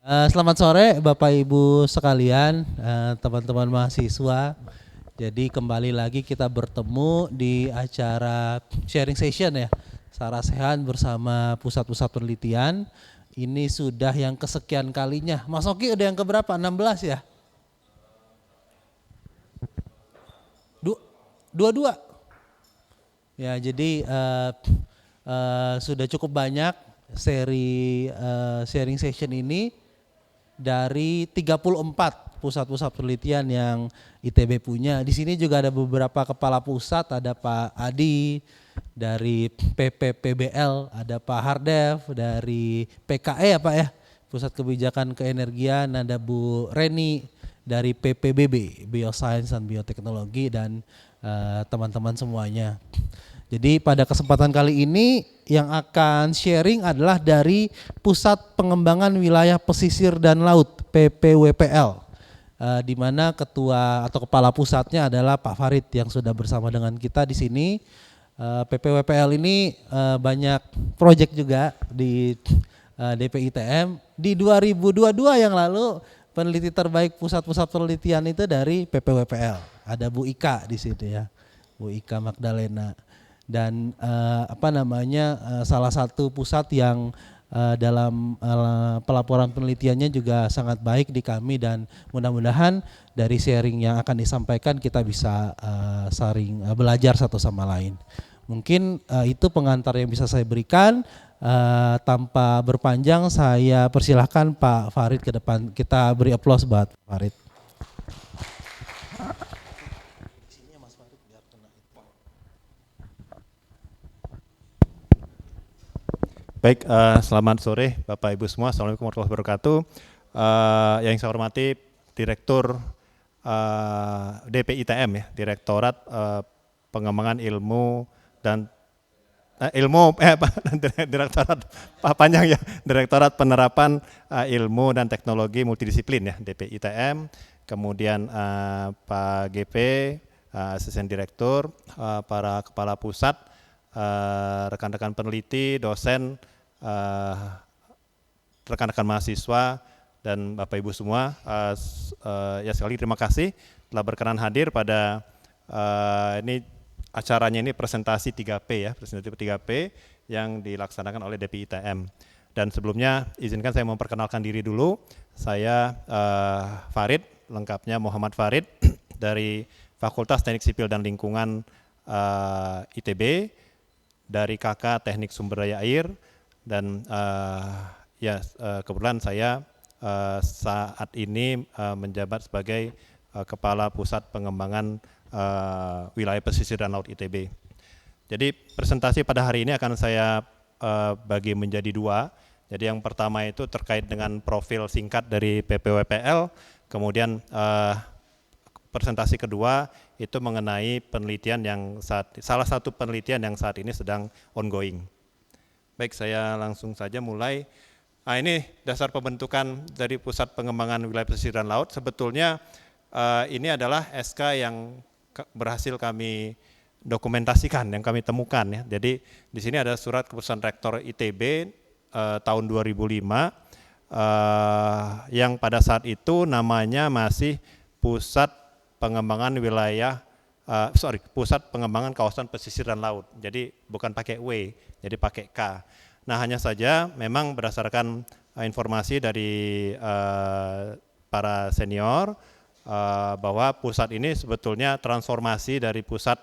Selamat sore Bapak Ibu sekalian, teman-teman mahasiswa. Jadi kembali lagi kita bertemu di acara sharing session ya, Sarasehan bersama Pusat-Pusat Penelitian. Ini sudah yang kesekian kalinya. Mas Oki udah yang keberapa? 16 ya? Dua-dua. Ya, jadi sudah cukup banyak seri sharing session ini dari 34 pusat-pusat penelitian yang ITB punya. Di sini juga ada beberapa kepala pusat, ada Pak Adi dari PPPBL, ada Pak Hardev dari PKE ya Pak ya, Pusat Kebijakan Keenergian, ada Bu Reni dari PPBB, Bioscience dan Bioteknologi, dan teman-teman semuanya. Jadi pada kesempatan kali ini yang akan sharing adalah dari Pusat Pengembangan Wilayah Pesisir dan Laut PPWPL, di mana ketua atau kepala pusatnya adalah Pak Farid yang sudah bersama dengan kita di sini. PPWPL ini banyak proyek juga di DPITM. Di 2022 yang lalu peneliti terbaik pusat-pusat penelitian itu dari PPWPL. Ada Bu Ika di sini ya, Bu Ika Magdalena. Dan salah satu pusat yang dalam pelaporan penelitiannya juga sangat baik di kami, dan mudah-mudahan dari sharing yang akan disampaikan kita bisa saling belajar satu sama lain. Mungkin itu pengantar yang bisa saya berikan. Tanpa berpanjang saya persilahkan Pak Farid ke depan. Kita beri aplaus buat Pak Farid. Baik, selamat sore Bapak Ibu semua. Assalamualaikum warahmatullahi wabarakatuh. Yang saya hormati Direktur DPITM ya, Direktorat Pengembangan Ilmu dan Direktorat panjang ya, Direktorat Penerapan Ilmu dan Teknologi Multidisiplin ya, DPITM. Kemudian Pak GP, Asisten Direktur, para kepala pusat, rekan-rekan peneliti, dosen, rekan-rekan mahasiswa, dan Bapak Ibu semua, ya sekali terima kasih telah berkenan hadir pada ini acaranya, ini presentasi 3P ya, presentasi 3P yang dilaksanakan oleh DPITM. Dan sebelumnya izinkan saya memperkenalkan diri dulu. Saya Farid, lengkapnya Muhammad Farid dari Fakultas Teknik Sipil dan Lingkungan ITB, dari KK Teknik Sumber Daya Air, dan kebetulan saya saat ini menjabat sebagai Kepala Pusat Pengembangan Wilayah Pesisir dan Laut ITB. Jadi presentasi pada hari ini akan saya bagi menjadi dua. Jadi yang pertama itu terkait dengan profil singkat dari PPWPL, kemudian presentasi kedua itu mengenai penelitian yang salah satu penelitian yang saat ini sedang ongoing. Baik, saya langsung saja mulai. Ini dasar pembentukan dari Pusat Pengembangan Wilayah Pesisir dan Laut. Sebetulnya ini adalah SK yang berhasil kami dokumentasikan, yang kami temukan ya. Jadi di sini ada surat keputusan Rektor ITB tahun 2005 yang pada saat itu namanya masih Pusat Pengembangan Pusat Pengembangan Kawasan Pesisir dan Laut. Jadi bukan pakai W, jadi pakai K. Nah, hanya saja memang berdasarkan informasi dari para senior bahwa pusat ini sebetulnya transformasi dari pusat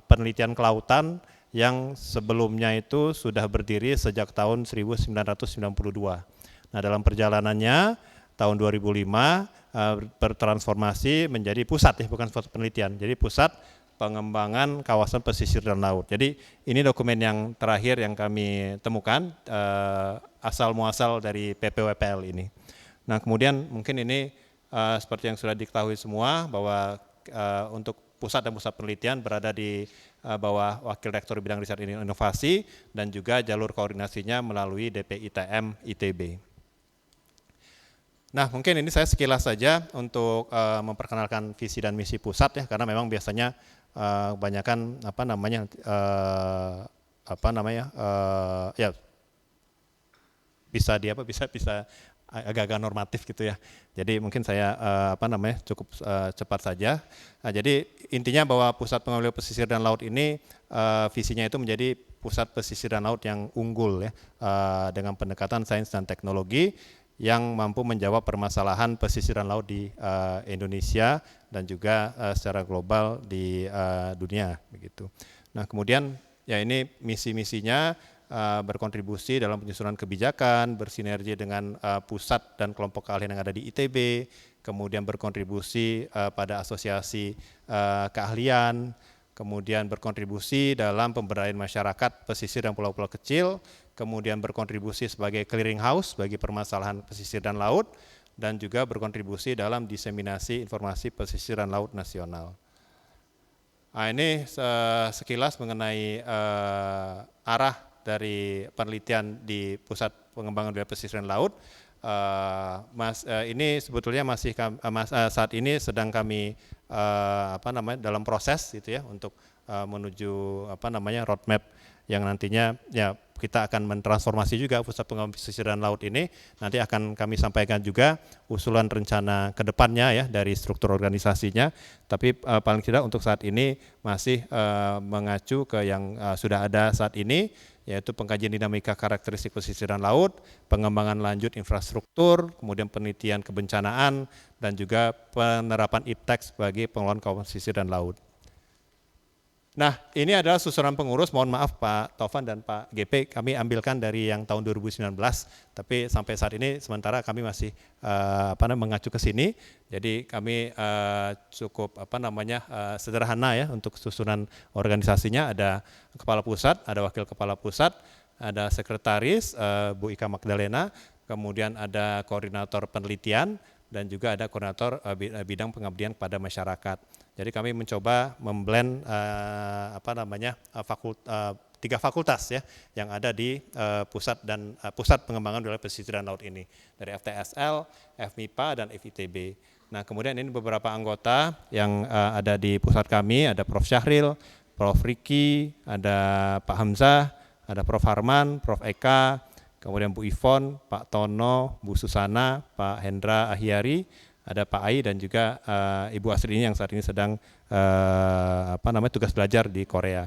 penelitian kelautan yang sebelumnya itu sudah berdiri sejak tahun 1992. Nah, dalam perjalanannya tahun 2005 bertransformasi menjadi pusat ya, bukan pusat penelitian, jadi Pusat Pengembangan Kawasan Pesisir dan Laut. Jadi ini dokumen yang terakhir yang kami temukan, asal muasal dari PPWPL ini. Nah, kemudian mungkin ini seperti yang sudah diketahui semua bahwa untuk pusat dan pusat penelitian berada di bawah Wakil Rektor Bidang Riset dan Inovasi, dan juga jalur koordinasinya melalui DPITM ITB. Nah, mungkin ini saya sekilas saja untuk memperkenalkan visi dan misi pusat ya, karena memang biasanya kebanyakan bisa agak-agak normatif gitu ya. Jadi mungkin saya cukup cepat saja. Nah, jadi intinya bahwa Pusat Pengambilan Pesisir dan Laut ini visinya itu menjadi pusat pesisir dan laut yang unggul ya, dengan pendekatan sains dan teknologi yang mampu menjawab permasalahan pesisir dan laut di Indonesia dan juga secara global di dunia begitu. Nah, kemudian ya ini misi-misinya berkontribusi dalam penyusunan kebijakan, bersinergi dengan pusat dan kelompok keahlian yang ada di ITB, kemudian berkontribusi pada asosiasi keahlian, kemudian berkontribusi dalam pemberdayaan masyarakat pesisir dan pulau-pulau kecil, kemudian berkontribusi sebagai clearing house bagi permasalahan pesisir dan laut, dan juga berkontribusi dalam diseminasi informasi pesisir dan laut nasional. Nah, ini sekilas mengenai arah dari penelitian di Pusat Pengembangan Wilayah Pesisir dan Laut. Ini sebetulnya masih saat ini sedang kami dalam proses gitu ya untuk menuju roadmap yang nantinya ya kita akan mentransformasi juga Pusat Pengembangan Pesisir dan Laut ini. Nanti akan kami sampaikan juga usulan rencana ke depannya ya dari struktur organisasinya, tapi paling tidak untuk saat ini masih mengacu ke yang sudah ada saat ini, yaitu pengkajian dinamika karakteristik pesisir dan laut, pengembangan lanjut infrastruktur, kemudian penelitian kebencanaan, dan juga penerapan IPTEX bagi pengelolaan kawasan pesisir dan laut. Nah, ini adalah susunan pengurus, mohon maaf Pak Taufan dan Pak GP, kami ambilkan dari yang tahun 2019, tapi sampai saat ini sementara kami masih mengacu ke sini, jadi kami cukup sederhana ya untuk susunan organisasinya, ada kepala pusat, ada wakil kepala pusat, ada sekretaris Bu Ika Magdalena, kemudian ada koordinator penelitian, dan juga ada koordinator bidang pengabdian kepada masyarakat. Jadi kami mencoba memblend tiga fakultas ya yang ada di pusat pengembangan wilayah pesisir dan laut ini, dari FTSL, FMIPA, dan FITB. Nah, kemudian ini beberapa anggota yang ada di pusat kami, ada Prof. Syahril, Prof. Riki, ada Pak Hamzah, ada Prof. Harman, Prof. Eka, kemudian Bu Ivon, Pak Tono, Bu Susana, Pak Hendra Ahyari, ada Pak Ai, dan juga Ibu Astri ini yang saat ini sedang tugas belajar di Korea.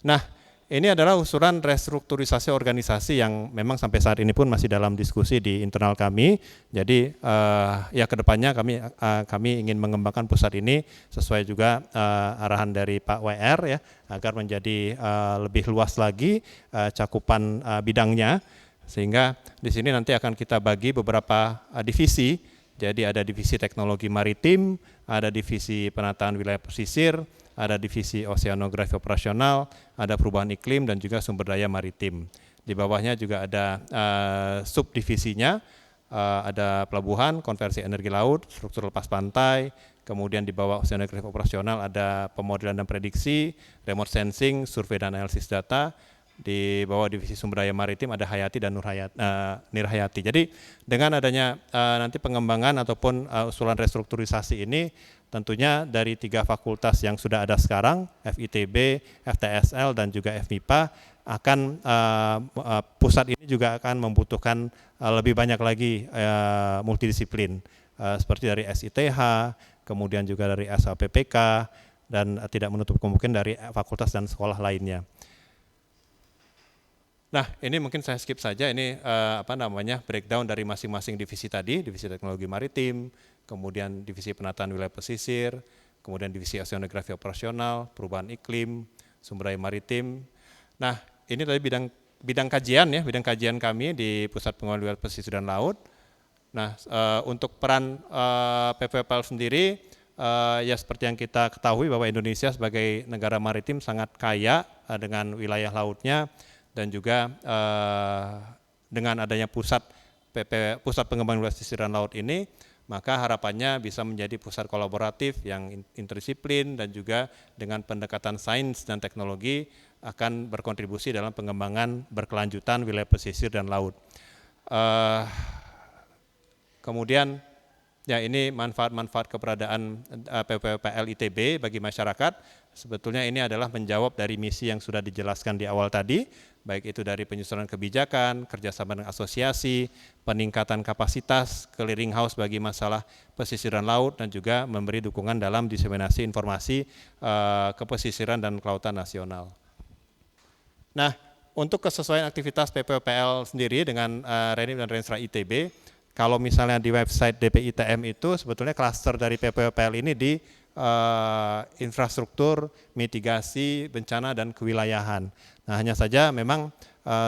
Nah, ini adalah usulan restrukturisasi organisasi yang memang sampai saat ini pun masih dalam diskusi di internal kami. Jadi ya kedepannya kami ingin mengembangkan pusat ini sesuai juga arahan dari Pak WR ya, agar menjadi lebih luas lagi cakupan bidangnya, sehingga di sini nanti akan kita bagi beberapa divisi. Jadi ada divisi teknologi maritim, ada divisi penataan wilayah pesisir, ada divisi oseanografi operasional, ada perubahan iklim, dan juga sumber daya maritim. Di bawahnya juga ada subdivisinya, ada pelabuhan, konversi energi laut, struktur lepas pantai, kemudian di bawah oseanografi operasional ada pemodelan dan prediksi, remote sensing, survei dan analisis data. Di bawah divisi sumber daya maritim ada Hayati dan Nirhayati. Jadi dengan adanya nanti pengembangan ataupun usulan restrukturisasi ini, tentunya dari tiga fakultas yang sudah ada sekarang, FITB, FTSL, dan juga FMIPA, akan pusat ini juga akan membutuhkan lebih banyak lagi multidisiplin, seperti dari SITH, kemudian juga dari SAPPK, dan tidak menutup kemungkinan dari fakultas dan sekolah lainnya. Nah, ini mungkin saya skip saja, ini breakdown dari masing-masing divisi tadi, divisi teknologi maritim, kemudian divisi penataan wilayah pesisir, kemudian divisi oseanografi operasional, perubahan iklim, sumber daya maritim. Nah, ini tadi bidang kajian ya, bidang kajian kami di Pusat Pengembangan Wilayah Pesisir dan Laut. Nah, untuk peran PPPL sendiri, ya seperti yang kita ketahui bahwa Indonesia sebagai negara maritim sangat kaya dengan wilayah lautnya, dan juga dengan adanya pusat pengembangan wilayah pesisir dan laut ini, maka harapannya bisa menjadi pusat kolaboratif yang interdisiplin dan juga dengan pendekatan sains dan teknologi akan berkontribusi dalam pengembangan berkelanjutan wilayah pesisir dan laut. Kemudian ya ini manfaat-manfaat keberadaan PPPL ITB bagi masyarakat. sebetulnya ini adalah menjawab dari misi yang sudah dijelaskan di awal tadi, baik itu dari penyusunan kebijakan, kerjasama dengan asosiasi, peningkatan kapasitas, clearing house bagi masalah pesisiran laut, dan juga memberi dukungan dalam diseminasi informasi kepesisiran dan kelautan nasional. Nah, untuk kesesuaian aktivitas PPOPL sendiri dengan RENIP dan Renstra ITB, kalau misalnya di website DPITM itu sebetulnya klaster dari PPOPL ini di infrastruktur, mitigasi, bencana, dan kewilayahan. Nah, hanya saja memang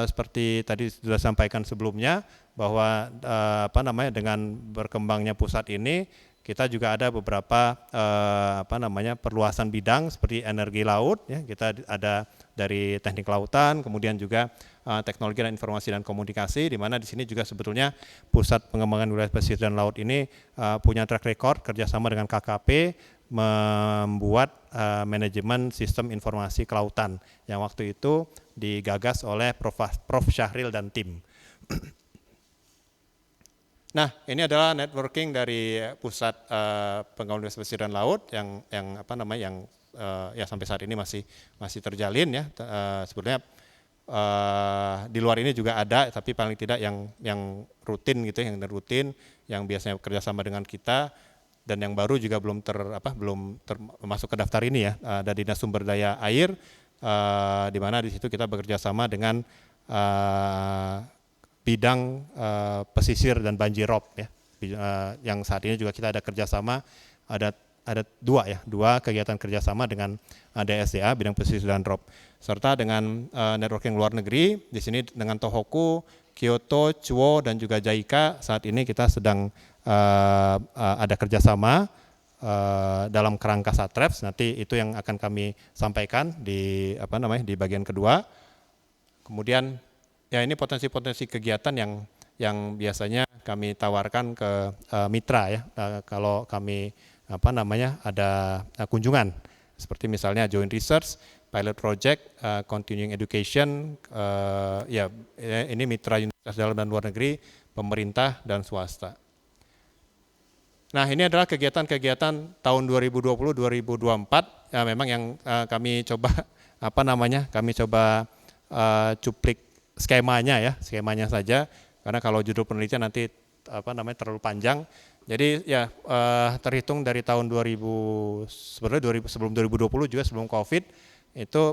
seperti tadi sudah sampaikan sebelumnya bahwa dengan berkembangnya pusat ini kita juga ada beberapa perluasan bidang seperti energi laut, ya, kita ada dari teknik lautan, kemudian juga teknologi dan informasi dan komunikasi, di mana di sini juga sebetulnya pusat pengembangan wilayah pesisir dan laut ini punya track record kerjasama dengan KKP membuat manajemen sistem informasi kelautan yang waktu itu digagas oleh Prof. Syahril dan tim. Nah, ini adalah networking dari pusat pengembangan pesisir dan laut yang sampai saat ini masih terjalin, ya. Sebetulnya di luar ini juga ada, tapi paling tidak yang rutin gitu, yang rutin, yang biasanya kerjasama dengan kita, dan yang baru juga belum masuk ke daftar ini, ya. Ada Dinas Sumber Daya Air, di mana di situ kita bekerja sama dengan bidang pesisir dan banjirop, ya. Yang saat ini juga kita ada kerjasama, ada dua kegiatan kerjasama dengan DSDA bidang pesisir dan rob, serta dengan networking luar negeri. Di sini dengan Tohoku, Kyoto, Chuo, dan juga JICA saat ini kita sedang ada kerjasama dalam kerangka SATREPS. Nanti itu yang akan kami sampaikan di bagian kedua. Kemudian, ya, ini potensi-potensi kegiatan yang biasanya kami tawarkan ke mitra, ya, kalau kami ada kunjungan, seperti misalnya joint research, pilot project, continuing education, ini mitra universitas dalam dan luar negeri, pemerintah dan swasta. Nah, ini adalah kegiatan-kegiatan tahun 2020-2024, ya, memang yang kami coba cuplik skemanya saja, karena kalau judul penelitian nanti terlalu panjang. Jadi, ya, terhitung dari tahun sebelum 2020 juga, sebelum Covid, itu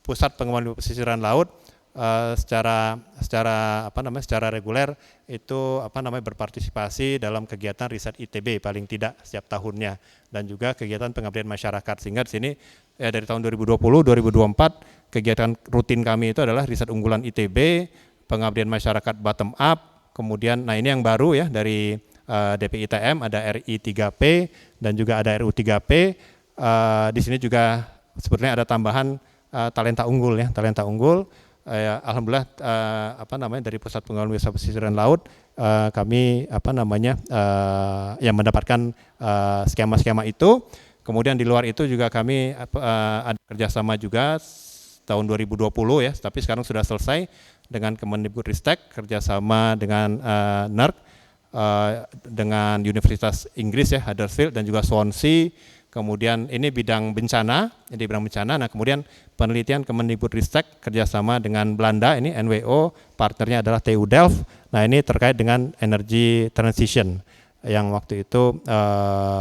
pusat pengembangan pesisiran laut secara reguler itu berpartisipasi dalam kegiatan riset ITB paling tidak setiap tahunnya, dan juga kegiatan pengabdian masyarakat, sehingga di sini, ya, dari tahun 2020-2024 kegiatan rutin kami itu adalah riset unggulan ITB, pengabdian masyarakat bottom up, kemudian, nah, ini yang baru, ya, dari DPITM ada RI3P dan juga ada RU3P. Di sini juga sebetulnya ada tambahan talenta unggul, ya, talenta unggul. Alhamdulillah dari pusat pengembangan wisata pesisir dan laut kami mendapatkan skema-skema itu. Kemudian di luar itu juga kami ada kerjasama juga tahun 2020, ya, tapi sekarang sudah selesai dengan Kemendikbudristek, kerjasama dengan NERC, dengan Universitas Inggris, ya, Huddersfield, dan juga Swansea. Kemudian ini bidang bencana. Nah, kemudian penelitian Kemendikbudristek kerjasama dengan Belanda, ini NWO, partnernya adalah TU Delft. Nah, ini terkait dengan energy transition, yang waktu itu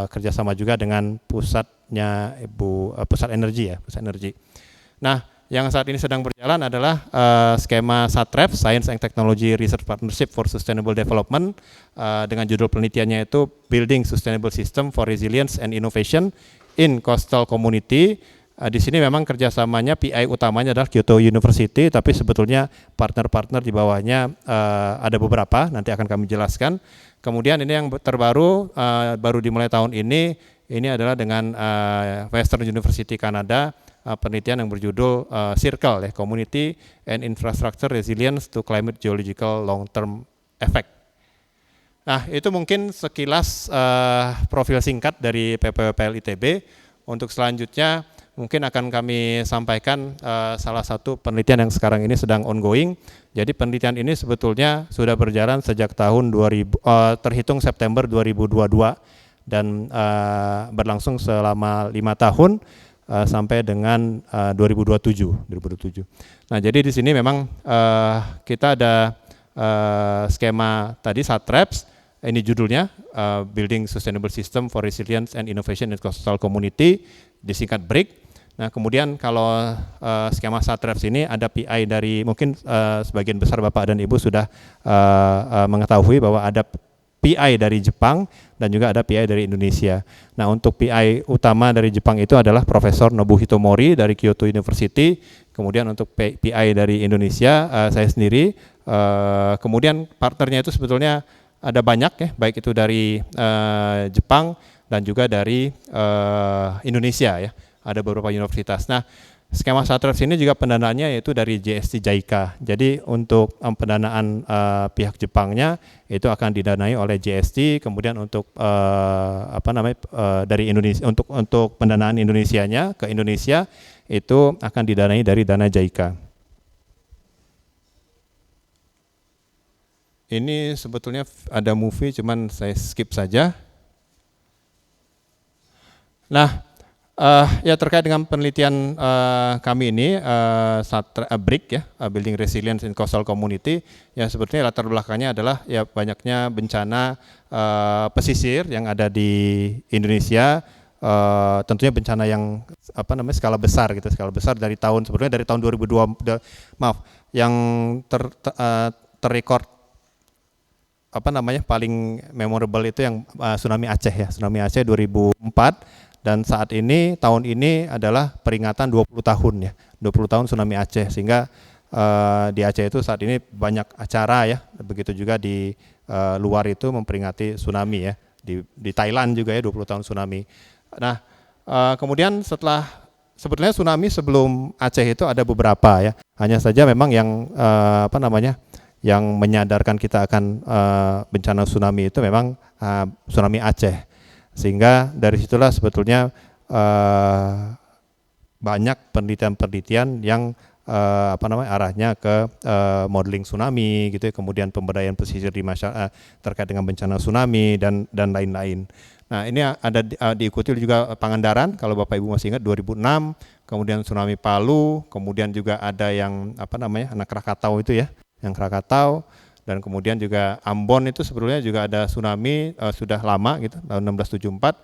kerjasama juga dengan pusatnya pusat energi, ya, pusat energi. Nah, yang saat ini sedang berjalan adalah skema SATREP, Science and Technology Research Partnership for Sustainable Development, dengan judul penelitiannya itu Building Sustainable System for Resilience and Innovation in Coastal Community. Di sini memang kerjasamanya PI utamanya adalah Kyoto University, tapi sebetulnya partner-partner di bawahnya ada beberapa, nanti akan kami jelaskan. Kemudian ini yang terbaru, baru dimulai tahun ini adalah dengan Western University Kanada, penelitian yang berjudul Circle, ya, Community and Infrastructure Resilience to Climate Geological Long-Term Effect. Nah, itu mungkin sekilas profil singkat dari PPOPL ITB. Untuk selanjutnya mungkin akan kami sampaikan salah satu penelitian yang sekarang ini sedang ongoing. Jadi penelitian ini sebetulnya sudah berjalan sejak tahun terhitung September 2022, dan berlangsung selama 5 tahun sampai dengan 2027. Nah, jadi di sini memang kita ada skema tadi SATREPS, ini judulnya Building Sustainable System for Resilience and Innovation in Coastal Community, disingkat BRIC. Nah, kemudian kalau skema SATREPS ini ada PI dari, mungkin sebagian besar Bapak dan Ibu sudah mengetahui bahwa ada PI dari Jepang dan juga ada PI dari Indonesia. Nah, untuk PI utama dari Jepang itu adalah Profesor Nobuhito Mori dari Kyoto University. Kemudian untuk PI dari Indonesia saya sendiri. Kemudian partnernya itu sebetulnya ada banyak ya, baik itu dari Jepang dan juga dari Indonesia ya. Ada beberapa universitas. Nah, skema SATREPS ini juga pendanaannya yaitu dari JST JICA. Jadi untuk pendanaan pihak Jepangnya itu akan didanai oleh JST. Kemudian untuk dari Indonesia, untuk pendanaan Indonesianya ke Indonesia itu akan didanai dari dana JICA. Ini sebetulnya ada movie, cuman saya skip saja. Nah, ya terkait dengan penelitian kami ini BRIC ya, Building Resilience in Coastal Community, ya sebetulnya latar belakangnya adalah ya banyaknya bencana pesisir yang ada di Indonesia, tentunya bencana yang skala besar gitu, skala besar dari sebetulnya dari tahun 2002, yang terrecord paling memorable itu yang tsunami Aceh ya, tsunami Aceh 2004. Dan saat ini, tahun ini adalah peringatan 20 tahun ya, 20 tahun tsunami Aceh, sehingga di Aceh itu saat ini banyak acara ya, begitu juga di luar itu memperingati tsunami ya, di Thailand juga ya 20 tahun tsunami. Nah, kemudian sebetulnya tsunami sebelum Aceh itu ada beberapa ya, hanya saja memang yang yang menyadarkan kita akan bencana tsunami itu memang tsunami Aceh. Sehingga dari situlah sebetulnya banyak penelitian-penelitian yang arahnya ke modeling tsunami gitu ya, kemudian pemberdayaan pesisir di masyarakat terkait dengan bencana tsunami dan lain-lain. Nah, ini ada diikuti juga Pangandaran, kalau Bapak Ibu masih ingat 2006, kemudian tsunami Palu, kemudian juga ada yang anak Krakatau itu ya, yang Krakatau. Dan kemudian juga Ambon itu sebetulnya juga ada tsunami sudah lama gitu, tahun 1674.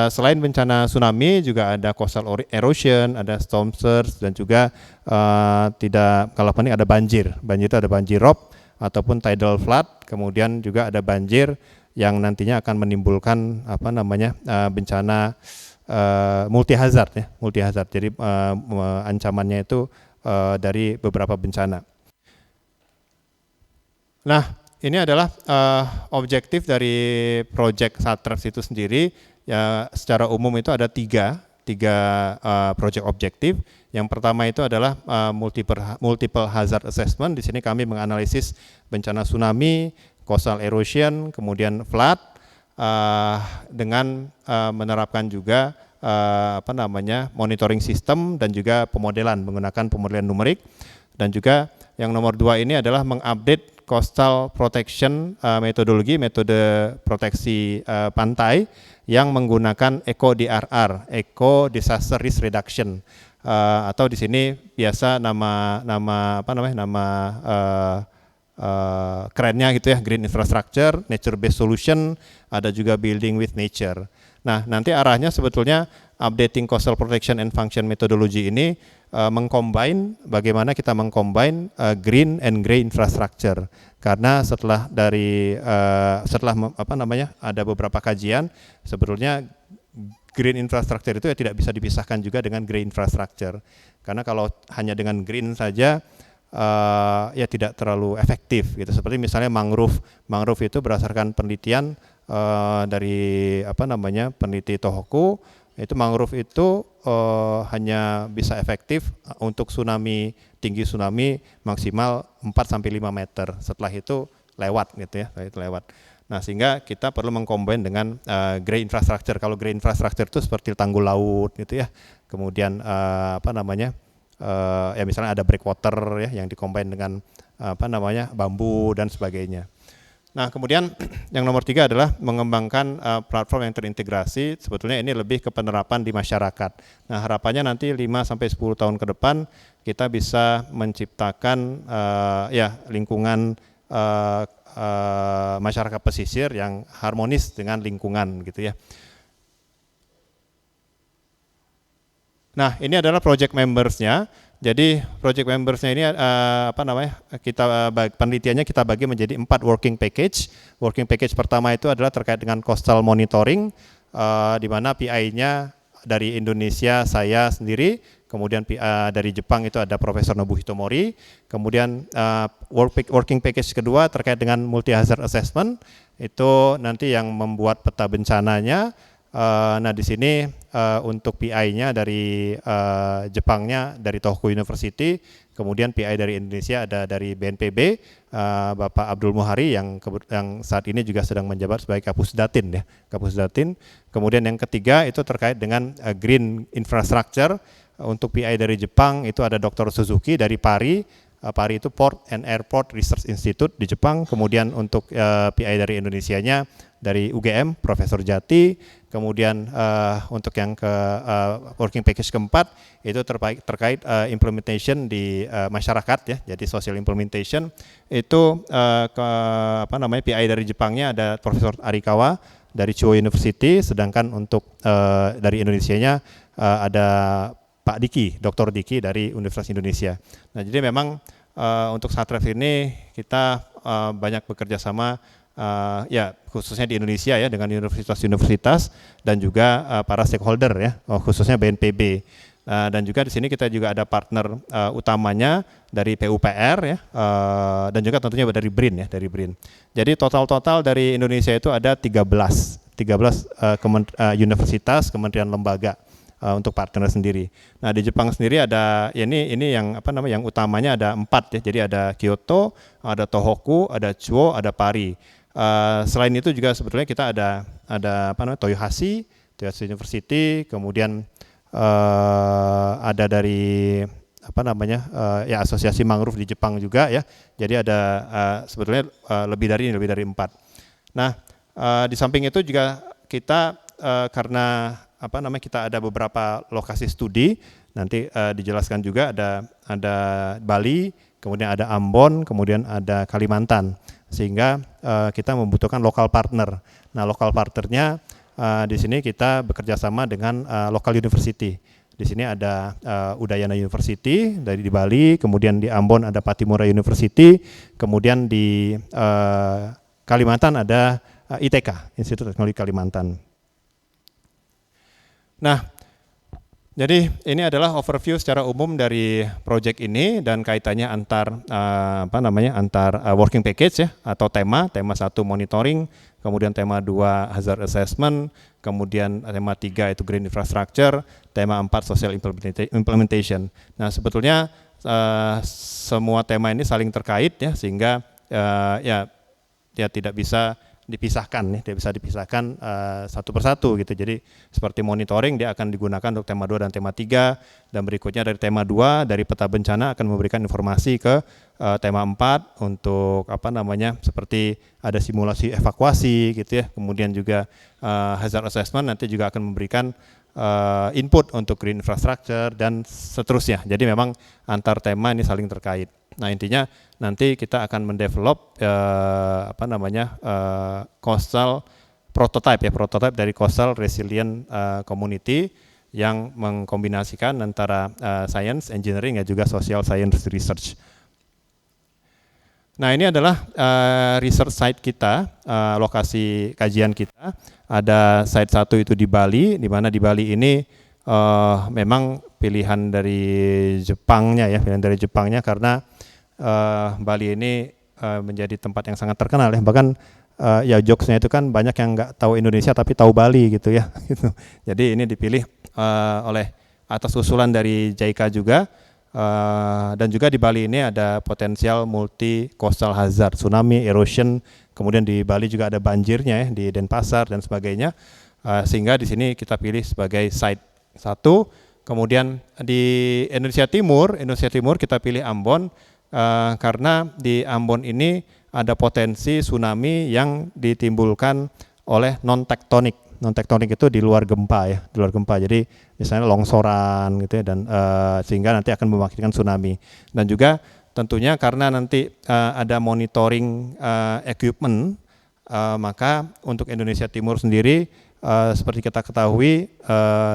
Selain bencana tsunami juga ada coastal erosion, ada storm surge, dan juga ada banjir. Banjir itu ada banjir rob ataupun tidal flood. Kemudian juga ada banjir yang nantinya akan menimbulkan bencana multi hazard ya, multi hazard. Jadi ancamannya itu dari beberapa bencana. Nah, ini adalah objektif dari project SATREPS itu sendiri. Ya, secara umum itu ada tiga project objektif. Yang pertama itu adalah multiple hazard assessment. Di sini kami menganalisis bencana tsunami, coastal erosion, kemudian flood, dengan menerapkan juga monitoring system dan juga pemodelan menggunakan pemodelan numerik. Dan juga yang nomor 2 ini adalah mengupdate coastal protection metode proteksi pantai yang menggunakan ECO-DRR, Eco Disaster Risk Reduction, atau di sini biasa nama kerennya gitu ya, Green Infrastructure, Nature Based Solution, ada juga Building with Nature. Nah, nanti arahnya sebetulnya updating coastal protection and function methodology ini bagaimana kita mengcombine green and grey infrastructure, karena setelah ada beberapa kajian sebetulnya green infrastructure itu ya tidak bisa dipisahkan juga dengan grey infrastructure, karena kalau hanya dengan green saja ya tidak terlalu efektif gitu. Seperti misalnya mangrove itu berdasarkan penelitian dari peneliti Tohoku, itu mangrove itu hanya bisa efektif untuk tinggi tsunami maksimal 4-5 meter. Setelah itu lewat gitu ya, Nah, sehingga kita perlu mengcombine dengan grey infrastructure. Kalau grey infrastructure itu seperti tanggul laut gitu ya. Kemudian ya misalnya ada breakwater ya yang dicombine dengan bambu dan sebagainya. Nah, kemudian yang nomor 3 adalah mengembangkan platform yang terintegrasi. Sebetulnya ini lebih ke penerapan di masyarakat. Nah, harapannya nanti 5-10 tahun ke depan kita bisa menciptakan lingkungan masyarakat pesisir yang harmonis dengan lingkungan gitu ya. Nah, ini adalah project members-nya. Jadi project members-nya ini penelitiannya kita bagi menjadi 4 working package. Working package pertama itu adalah terkait dengan coastal monitoring, di mana PI-nya dari Indonesia saya sendiri, kemudian dari Jepang itu ada Profesor Nobuhito Mori, kemudian working package kedua terkait dengan multi hazard assessment, itu nanti yang membuat peta bencananya. Nah di sini untuk PI-nya dari Jepangnya dari Tohoku University, kemudian PI dari Indonesia ada dari BNPB, Bapak Abdul Muhari yang saat ini juga sedang menjabat sebagai Kapusdatin ya, Kapusdatin. Kemudian yang ketiga itu terkait dengan green infrastructure. Untuk PI dari Jepang itu ada Dr. Suzuki dari PARI. PARI itu Port and Airport Research Institute di Jepang. Kemudian untuk PI dari Indonesianya dari UGM Profesor Jati. Kemudian untuk yang working package keempat itu terkait implementation di masyarakat ya, jadi social implementation itu PI dari Jepangnya ada Profesor Arikawa dari Chuo University, sedangkan untuk dari Indonesianya ada Pak Diki, Dr. Diki dari Universitas Indonesia. Nah jadi memang untuk Satref ini kita banyak bekerja sama khususnya di Indonesia ya dengan universitas-universitas dan juga para stakeholder ya, khususnya BNPB. Dan juga di sini kita juga ada partner utamanya dari PUPR ya, dan juga tentunya dari BRIN ya, dari BRIN. Jadi total dari Indonesia itu ada 13 universitas, kementerian lembaga untuk partner sendiri. Nah di Jepang sendiri ada ini yang yang utamanya ada 4 ya. Jadi ada Kyoto, ada Tohoku, ada Chuo, ada PARI. Selain itu juga sebetulnya kita ada Toyohashi University, kemudian ada dari Asosiasi Mangrove di Jepang juga ya. Jadi ada sebetulnya lebih dari 4. Nah di samping itu juga kita karena kita ada beberapa lokasi studi, nanti dijelaskan juga ada Bali, kemudian ada Ambon, kemudian ada Kalimantan, sehingga kita membutuhkan lokal partner. Nah lokal partnernya di sini kita bekerja sama dengan local university. Di sini ada Udayana University dari di Bali, kemudian di Ambon ada Patimura University, kemudian di Kalimantan ada ITK, Institut Teknologi Kalimantan. Nah, jadi ini adalah overview secara umum dari project ini dan kaitannya antar working package ya, atau tema 1 monitoring, kemudian tema 2 hazard assessment, kemudian tema 3 itu green infrastructure, tema 4 social implementation. Nah, sebetulnya semua tema ini saling terkait ya, sehingga tidak bisa dipisahkan satu persatu gitu. Jadi seperti monitoring dia akan digunakan untuk tema 2 dan tema 3, dan berikutnya dari tema 2 dari peta bencana akan memberikan informasi ke tema 4 untuk seperti ada simulasi evakuasi gitu ya. Kemudian juga hazard assessment nanti juga akan memberikan input untuk green infrastructure dan seterusnya. Jadi memang antar tema ini saling terkait. Nah intinya nanti kita akan mendevelop coastal prototype dari coastal resilient community yang mengkombinasikan antara science, engineering dan juga social science research. Nah ini adalah research site kita, lokasi kajian kita. Ada site 1 itu di Bali, di mana di Bali ini memang pilihan dari Jepangnya karena Bali ini menjadi tempat yang sangat terkenal ya, bahkan jokesnya itu kan banyak yang nggak tahu Indonesia tapi tahu Bali gitu ya. Jadi ini dipilih oleh atas usulan dari JICA juga, dan juga di Bali ini ada potensial multi coastal hazard, tsunami, erosion, kemudian di Bali juga ada banjirnya ya, di Denpasar dan sebagainya, sehingga di sini kita pilih sebagai site 1. Kemudian di Indonesia Timur kita pilih Ambon, karena di Ambon ini ada potensi tsunami yang ditimbulkan oleh non-tektonik. Non-tektonik itu di luar gempa ya, di luar gempa. Jadi misalnya longsoran gitu ya, dan sehingga nanti akan mengakibatkan tsunami. Dan juga tentunya karena nanti ada monitoring equipment, maka untuk Indonesia Timur sendiri seperti kita ketahui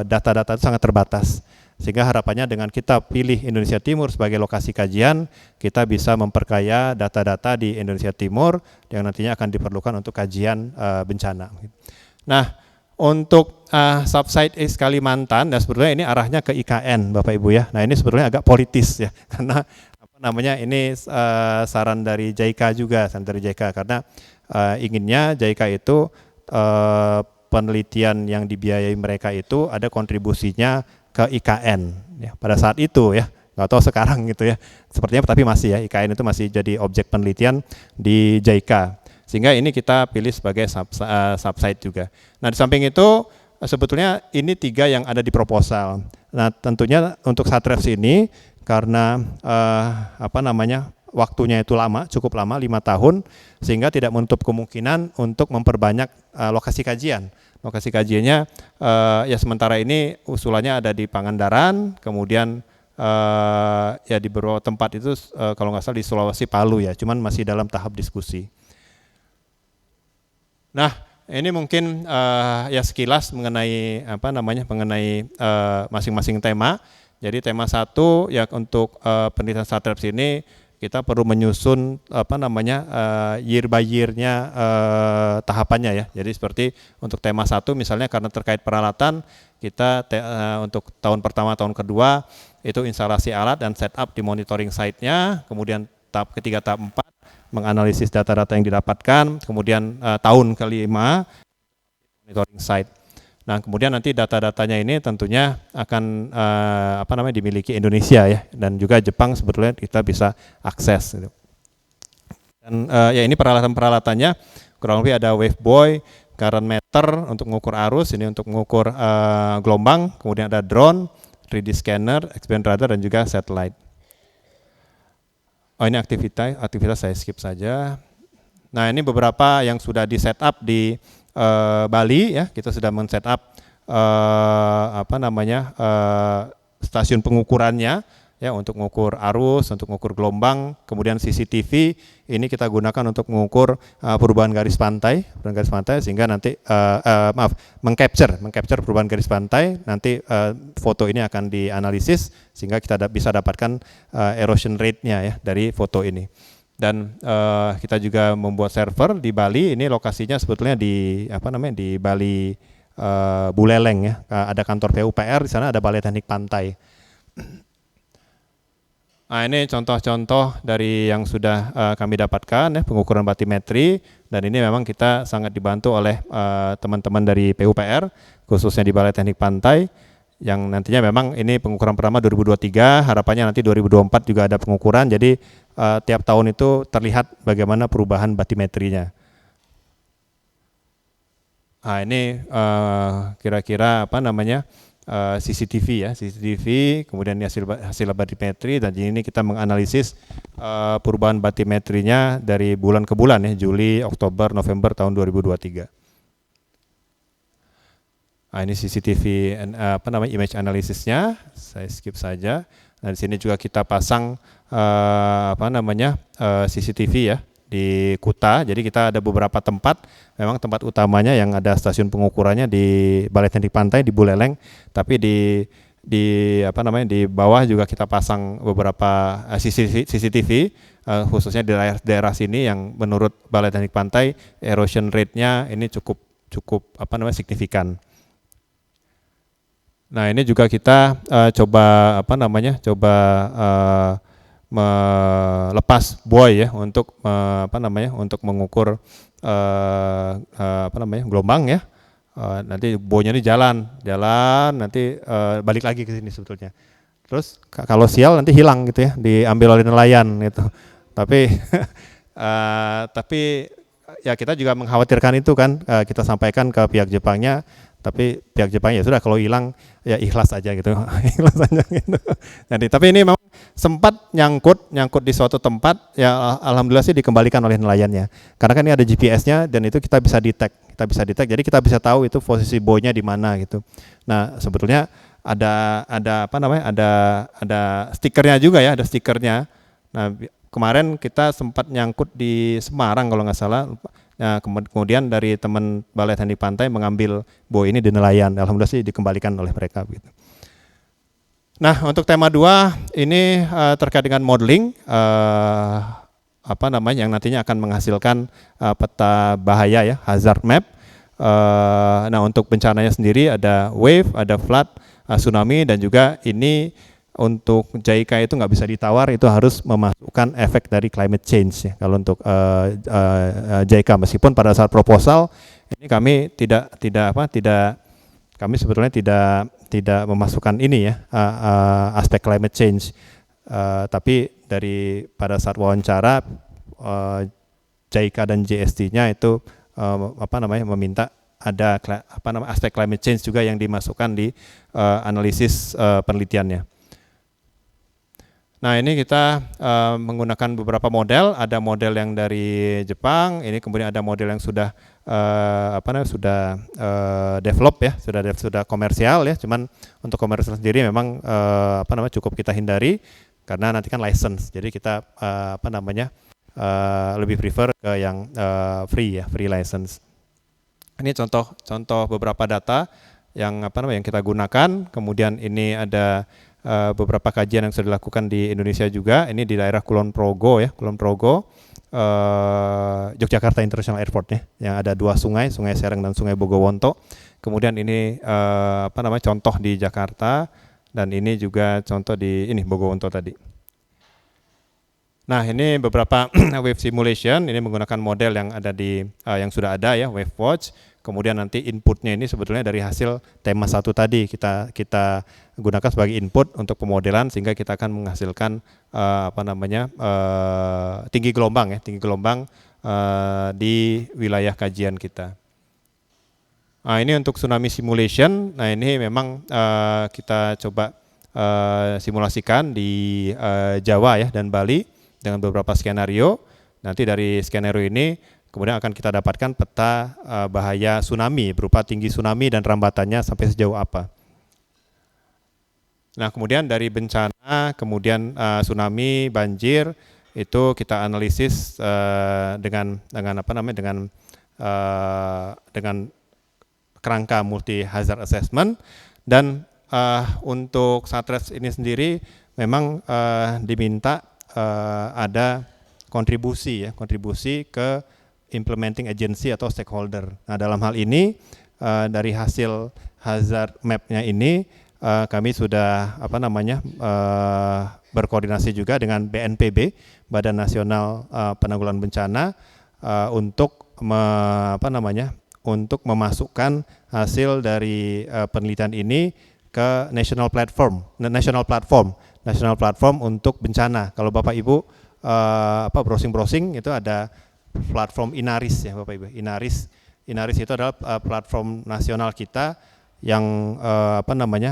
data-data itu sangat terbatas. Sehingga harapannya dengan kita pilih Indonesia Timur sebagai lokasi kajian, kita bisa memperkaya data-data di Indonesia Timur yang nantinya akan diperlukan untuk kajian bencana. Nah, untuk subsite East Kalimantan, dan sebetulnya ini arahnya ke IKN, Bapak Ibu ya. Nah, ini sebetulnya agak politis ya, karena ini saran dari JICA juga, karena inginnya JICA itu penelitian yang dibiayai mereka itu ada kontribusinya ke IKN ya, pada saat itu ya, nggak tahu sekarang gitu ya, sepertinya tapi masih ya, IKN itu masih jadi objek penelitian di JICA, sehingga ini kita pilih sebagai subsite juga. Nah, di samping itu sebetulnya ini 3 yang ada di proposal. Nah, tentunya untuk SATREFS ini karena waktunya itu lama, cukup lama, 5 tahun, sehingga tidak menutup kemungkinan untuk memperbanyak lokasi kajian. Lokasi kajiannya ya sementara ini usulannya ada di Pangandaran, kemudian ya di beberapa tempat itu kalau nggak salah di Sulawesi Palu ya, cuman masih dalam tahap diskusi. Nah, ini mungkin ya sekilas mengenai mengenai masing-masing tema. Jadi tema 1 ya untuk penelitian SATREFS ini kita perlu menyusun year by year-nya tahapannya ya. Jadi seperti untuk tema 1 misalnya karena terkait peralatan, kita untuk tahun pertama, tahun kedua itu instalasi alat dan setup di monitoring site-nya, kemudian tahap ketiga, tahap 4 menganalisis data-data yang didapatkan, kemudian tahun kelima monitoring site. Nah, kemudian nanti data-datanya ini tentunya akan dimiliki Indonesia ya, dan juga Jepang sebetulnya kita bisa akses. Gitu. Dan ya ini peralatan-peralatannya kurang lebih ada Waveboy, current meter untuk mengukur arus, ini untuk mengukur gelombang, kemudian ada drone, 3D scanner, experience radar, dan juga satellite. Oh, ini aktivitas saya skip saja. Nah, ini beberapa yang sudah di setup di Bali ya, kita sudah men-setup stasiun pengukurannya ya, untuk mengukur arus, untuk mengukur gelombang, kemudian CCTV ini kita gunakan untuk mengukur perubahan garis pantai, sehingga nanti mengcapture perubahan garis pantai, nanti foto ini akan dianalisis sehingga kita bisa dapatkan erosion rate-nya ya dari foto ini. Dan kita juga membuat server di Bali. Ini lokasinya sebetulnya di di Bali Buleleng ya. Ada kantor PUPR di sana, ada Balai Teknik Pantai. Nah, ini contoh-contoh dari yang sudah kami dapatkan ya, pengukuran batimetri, dan ini memang kita sangat dibantu oleh teman-teman dari PUPR khususnya di Balai Teknik Pantai, yang nantinya memang ini pengukuran pertama 2023, harapannya nanti 2024 juga ada pengukuran, jadi tiap tahun itu terlihat bagaimana perubahan batimetrinya. Nah, ini kira-kira CCTV ya, kemudian hasil batimetri, dan ini kita menganalisis perubahan batimetrinya dari bulan ke bulan ya, Juli, Oktober, November tahun 2023. Nah, ini CCTV image analisisnya, saya skip saja. Nah, di sini juga kita pasang CCTV ya di Kuta. Jadi kita ada beberapa tempat, memang tempat utamanya yang ada stasiun pengukurannya di Balai Teknik Pantai di Buleleng, tapi di bawah juga kita pasang beberapa CCTV khususnya di daerah sini yang menurut Balai Teknik Pantai erosion rate-nya ini cukup signifikan. Nah, ini juga kita coba melepas buoy ya untuk untuk mengukur gelombang ya. Nanti buoynya ini jalan nanti balik lagi ke sini sebetulnya. Terus kalau sial nanti hilang gitu ya, diambil oleh nelayan gitu. Tapi ya kita juga mengkhawatirkan itu kan, kita sampaikan ke pihak Jepangnya. Tapi pihak Jepang ya sudah, kalau hilang ya ikhlas aja gitu, ikhlas aja gitu. Jadi tapi ini memang sempat nyangkut di suatu tempat, ya alhamdulillah sih dikembalikan oleh nelayannya. Karena kan ini ada GPS-nya dan itu kita bisa detect, jadi kita bisa tahu itu posisi buoy-nya di mana gitu. Nah sebetulnya ada apa namanya, ada stikernya juga ya, ada stikernya. Nah kemarin kita sempat nyangkut di Semarang kalau nggak salah. Nah, kemudian dari teman Balai Teknik Pantai mengambil buoy ini di nelayan. Alhamdulillah sih dikembalikan oleh mereka gitu. Nah, untuk tema 2 ini terkait dengan modeling, apa namanya, yang nantinya akan menghasilkan peta bahaya ya, hazard map. Nah, untuk bencananya sendiri ada wave, ada flood, tsunami, dan juga ini untuk JICA itu nggak bisa ditawar, itu harus memasukkan efek dari climate change ya. Kalau untuk JICA, meskipun pada saat proposal ini kami kami sebetulnya tidak memasukkan ini ya, aspek climate change, tapi pada saat wawancara JICA dan JST-nya itu meminta ada aspek climate change juga yang dimasukkan di analisis penelitiannya. Nah ini kita menggunakan beberapa model, ada model yang dari Jepang, ini kemudian ada model yang sudah sudah develop ya, sudah komersial ya. Cuman untuk komersial sendiri memang cukup kita hindari karena nanti kan license. Jadi kita lebih prefer ke yang free license. Ini contoh beberapa data yang yang kita gunakan. Kemudian ini ada beberapa kajian yang sudah dilakukan di Indonesia juga. Ini di daerah Kulon Progo ya, Yogyakarta International Airport ya, yang ada 2 sungai, Sungai Sereng dan Sungai Bogowonto. Kemudian ini contoh di Jakarta, dan ini juga contoh di Bogowonto tadi. Nah ini beberapa wave simulation, ini menggunakan model yang ada yang sudah ada ya, Wave Watch. Kemudian nanti inputnya ini sebetulnya dari hasil tema 1 tadi kita gunakan sebagai input untuk pemodelan, sehingga kita akan menghasilkan tinggi gelombang di wilayah kajian kita. Nah ini untuk tsunami simulation. Nah ini memang kita coba simulasikan di Jawa ya dan Bali dengan beberapa skenario. Nanti dari skenario ini kemudian akan kita dapatkan peta bahaya tsunami berupa tinggi tsunami dan rambatannya sampai sejauh apa. Nah kemudian dari bencana, kemudian tsunami, banjir, itu kita analisis dengan kerangka multi hazard assessment. Dan untuk SATRES ini sendiri memang diminta ada kontribusi ke implementing agency atau stakeholder. Nah dalam hal ini dari hasil hazard map-nya ini kami sudah berkoordinasi juga dengan BNPB, Badan Nasional Penanggulangan Bencana, untuk memasukkan hasil dari penelitian ini ke national platform untuk bencana. Kalau Bapak Ibu browsing itu ada platform Inaris ya Bapak Ibu. Inaris itu adalah platform nasional kita yang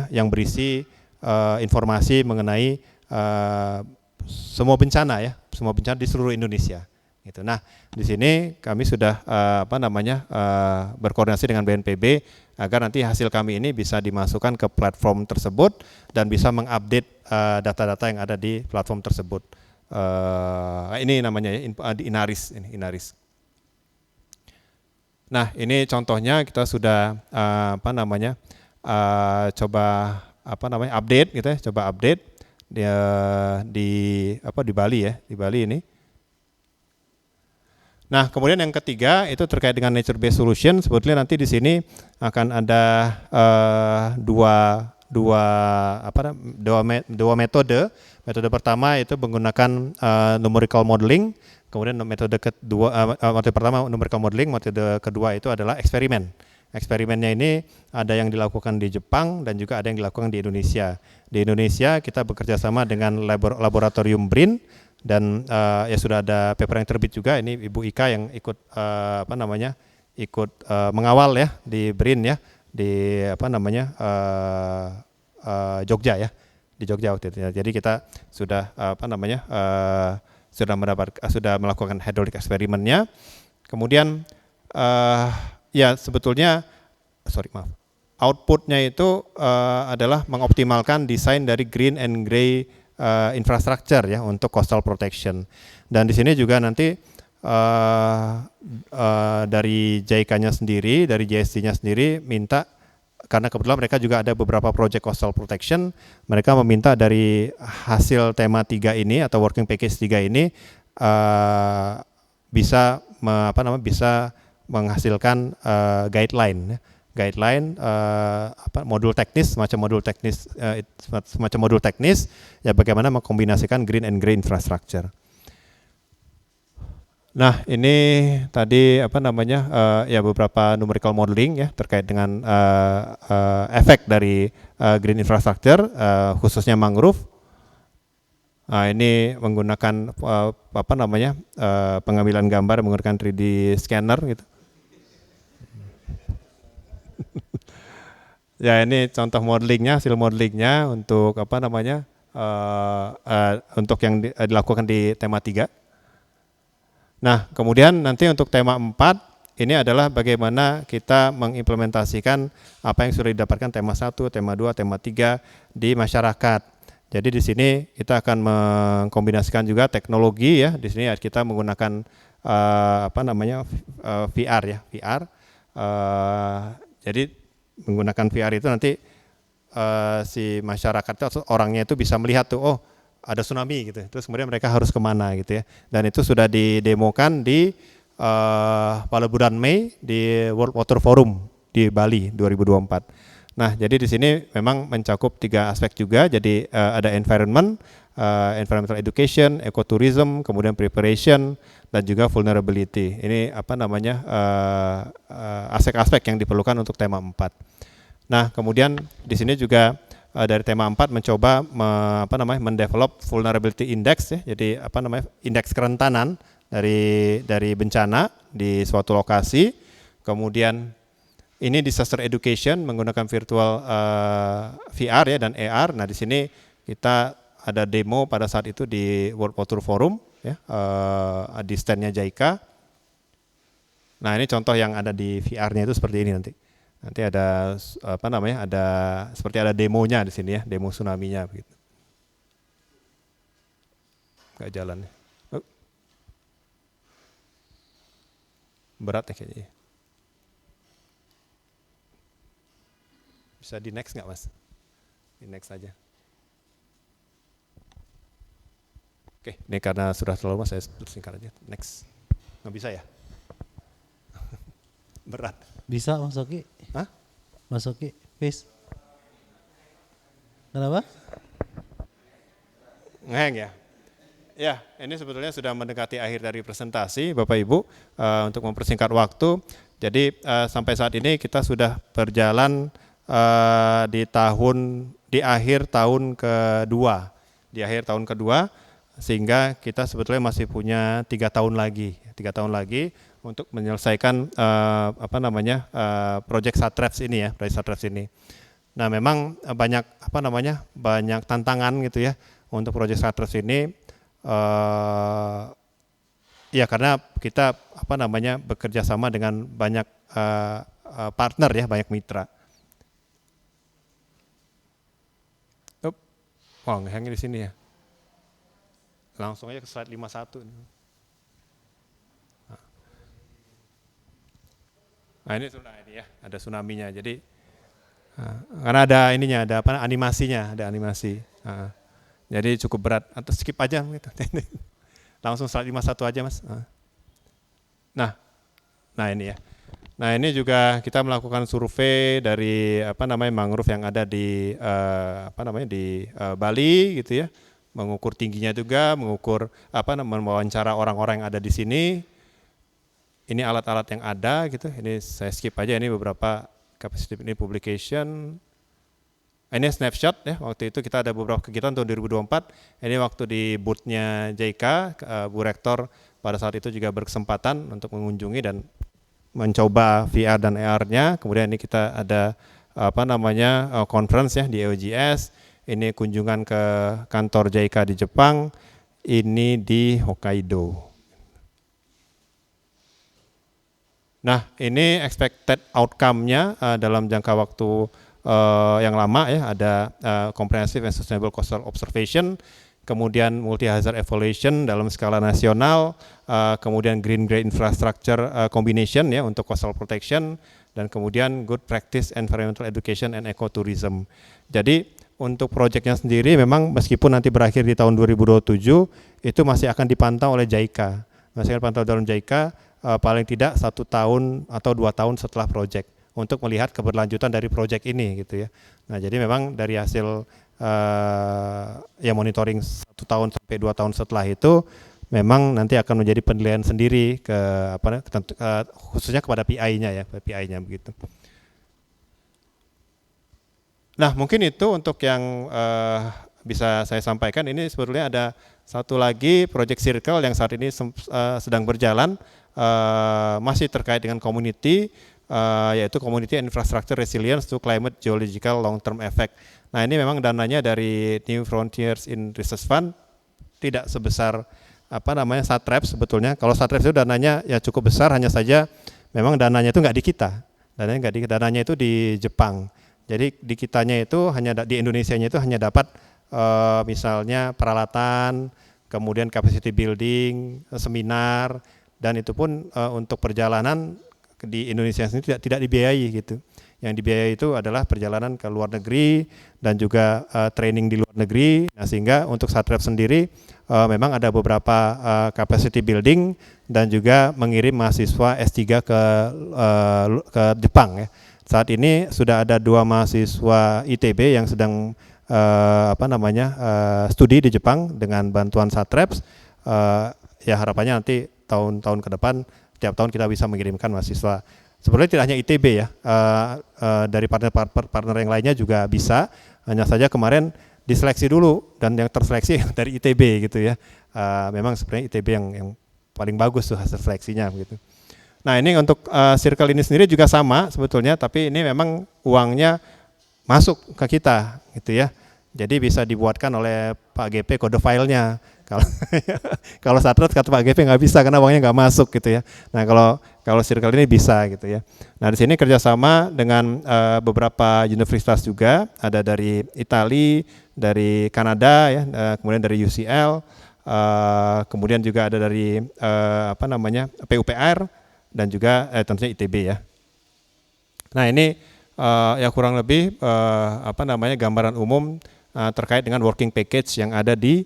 yang berisi informasi mengenai semua bencana di seluruh Indonesia. Gitu. Nah, di sini kami sudah berkoordinasi dengan BNPB agar nanti hasil kami ini bisa dimasukkan ke platform tersebut dan bisa mengupdate data-data yang ada di platform tersebut. Ini namanya ya, Inaris. Nah, ini contohnya kita sudah coba update gitu ya, di Bali ya, di Bali ini. Nah, kemudian yang ketiga itu terkait dengan nature based solution. Sebetulnya nanti di sini akan ada dua metode. Metode pertama itu menggunakan numerical modeling. Kemudian metode pertama numerical modeling, metode kedua itu adalah eksperimen. Eksperimennya ini ada yang dilakukan di Jepang dan juga ada yang dilakukan di Indonesia. Di Indonesia kita bekerja sama dengan laboratorium BRIN, dan ya sudah ada paper yang terbit juga. Ini Ibu Ika yang ikut mengawal ya di BRIN ya, di Jogja ya. di Jogja waktu itu. Jadi kita sudah sudah melakukan hydraulic eksperimennya. Kemudian ya sebetulnya outputnya itu adalah mengoptimalkan desain dari green and gray infrastructure ya untuk coastal protection. Dan di sini juga nanti dari JICA-nya sendiri, dari JSC-nya sendiri minta, karena kebetulan mereka juga ada beberapa project coastal protection, mereka meminta dari hasil tema 3 ini atau working package 3 ini bisa menghasilkan guideline modul teknis, semacam modul teknis ya bagaimana mengkombinasikan green and gray infrastructure. Nah, ini tadi ya beberapa numerical modeling ya terkait dengan efek dari green infrastructure khususnya mangrove. Nah, ini menggunakan pengambilan gambar menggunakan 3D scanner gitu. Ya, ini contoh modelingnya, hasil modelingnya untuk untuk yang dilakukan di tema 3. Nah, kemudian nanti untuk tema 4 ini adalah bagaimana kita mengimplementasikan apa yang sudah didapatkan tema 1, tema 2, tema 3 di masyarakat. Jadi di sini kita akan mengkombinasikan juga teknologi ya. Di sini kita menggunakan VR ya, VR. Jadi menggunakan VR itu nanti si masyarakat atau orangnya itu bisa melihat tuh, oh ada tsunami gitu, terus kemudian mereka harus kemana gitu ya. Dan itu sudah didemokan di pada bulan Mei di World Water Forum di Bali 2024. Nah, jadi di sini memang mencakup 3 aspek juga. Jadi ada environmental education, ecotourism, kemudian preparation dan juga vulnerability. Ini aspek-aspek yang diperlukan untuk tema 4. Nah, kemudian di sini juga dari tema 4 mencoba mendevelop vulnerability index ya. Jadi indeks kerentanan dari bencana di suatu lokasi. Kemudian ini disaster education menggunakan virtual VR ya dan AR. Nah, di sini kita ada demo pada saat itu di World Water Forum ya, di stand-nya JICA. Nah, ini contoh yang ada di VR-nya itu seperti ini nanti. Nanti ada ada seperti ada demonya di sini ya, demo tsunami-nya begitu. Enggak jalan. Berat ya kayaknya. Bisa di next nggak Mas? Di next aja. Oke, ini karena sudah terlalu lama saya singkat aja. Next. Nggak bisa ya? Berat. Bisa Mas Oki? Hah? Mas Oki, please. Kenapa? Ngeheng ya? Ya, ini sebetulnya sudah mendekati akhir dari presentasi Bapak Ibu. Untuk mempersingkat waktu, jadi sampai saat ini kita sudah berjalan di akhir tahun kedua. Di akhir tahun kedua, sehingga kita sebetulnya masih punya 3 tahun lagi. 3 tahun lagi untuk menyelesaikan proyek SATREVS ini ya, proyek SATREVS ini. Nah, memang banyak banyak tantangan gitu ya untuk proyek SATREVS ini. Ya karena kita bekerja sama dengan banyak partner ya, banyak mitra. Wah, ngehangnya di sini ya. Langsung aja ke slide 51. Nah, ini ya, ada tsunami-nya. Jadi karena ada ininya, ada animasinya, ada animasi. Jadi cukup berat, atau skip aja gitu. Langsung slide 51 aja Mas. Nah ini ya. Nah, ini juga kita melakukan survei dari mangrove yang ada di Bali gitu ya. Mengukur tingginya juga, mengukur mewawancara orang-orang yang ada di sini. Ini alat-alat yang ada gitu. Ini saya skip aja, ini beberapa capacity ini publication. Ini snapshot ya, waktu itu kita ada beberapa kegiatan tahun 2024. Ini waktu di booth-nya JICA, Bu Rektor pada saat itu juga berkesempatan untuk mengunjungi dan mencoba VR dan AR-nya. Kemudian ini kita ada conference ya di EOGS. ini kunjungan ke kantor JICA di Jepang, ini di Hokkaido. Nah, ini expected outcome-nya dalam jangka waktu yang lama ya, ada comprehensive and sustainable coastal observation, kemudian multi hazard evaluation dalam skala nasional, kemudian green grey infrastructure combination ya untuk coastal protection, dan kemudian good practice environmental education and ecotourism. Jadi untuk proyeknya sendiri memang meskipun nanti berakhir di tahun 2027 itu masih akan dipantau oleh JICA, masih akan dipantau dalam JICA paling tidak 1 tahun atau 2 tahun setelah proyek untuk melihat keberlanjutan dari proyek ini gitu ya. Nah jadi memang dari hasil ya monitoring 1 tahun sampai 2 tahun setelah itu memang nanti akan menjadi penilaian sendiri ke khususnya kepada PI-nya ya, PI-nya begitu. Nah mungkin itu untuk yang bisa saya sampaikan. Ini sebetulnya ada satu lagi Project Circle yang saat ini sedang berjalan, masih terkait dengan community, yaitu Community Infrastructure Resilience to Climate Geological Long Term Effect. Nah ini memang dananya dari New Frontiers in Research Fund, tidak sebesar SATREPS sebetulnya. Kalau SATREPS itu dananya ya cukup besar, hanya saja memang dananya itu nggak di kita, dananya itu di Jepang. Jadi di kitanya itu di Indonesianya itu hanya dapat misalnya peralatan, kemudian capacity building, seminar, dan itu pun untuk perjalanan di Indonesia sendiri tidak dibiayai gitu. Yang dibiayai itu adalah perjalanan ke luar negeri dan juga training di luar negeri. Nah sehingga untuk Satrep sendiri memang ada beberapa capacity building dan juga mengirim mahasiswa S3 ke Jepang ya. Saat ini sudah ada 2 mahasiswa ITB yang sedang studi di Jepang dengan bantuan Satreps. Ya harapannya nanti tahun-tahun ke depan tiap tahun kita bisa mengirimkan mahasiswa. Sebenarnya tidak hanya ITB ya, dari partner yang lainnya juga bisa. Hanya saja kemarin diseleksi dulu dan yang terseleksi dari ITB gitu ya. Memang sebenarnya ITB yang paling bagus tuh hasil seleksinya gitu. Nah ini untuk circle ini sendiri juga sama sebetulnya, tapi ini memang uangnya masuk ke kita gitu ya. Jadi bisa dibuatkan oleh Pak GP kode filenya. Kalau Satret kata Pak GP nggak bisa karena uangnya nggak masuk gitu ya. Nah kalau circle ini bisa gitu ya. Nah di sini kerjasama dengan beberapa universitas juga, ada dari Italia, dari Kanada ya, kemudian dari UCL, kemudian juga ada dari PUPR dan juga tentunya ITB ya. Nah ini ya kurang lebih gambaran umum terkait dengan working package yang ada di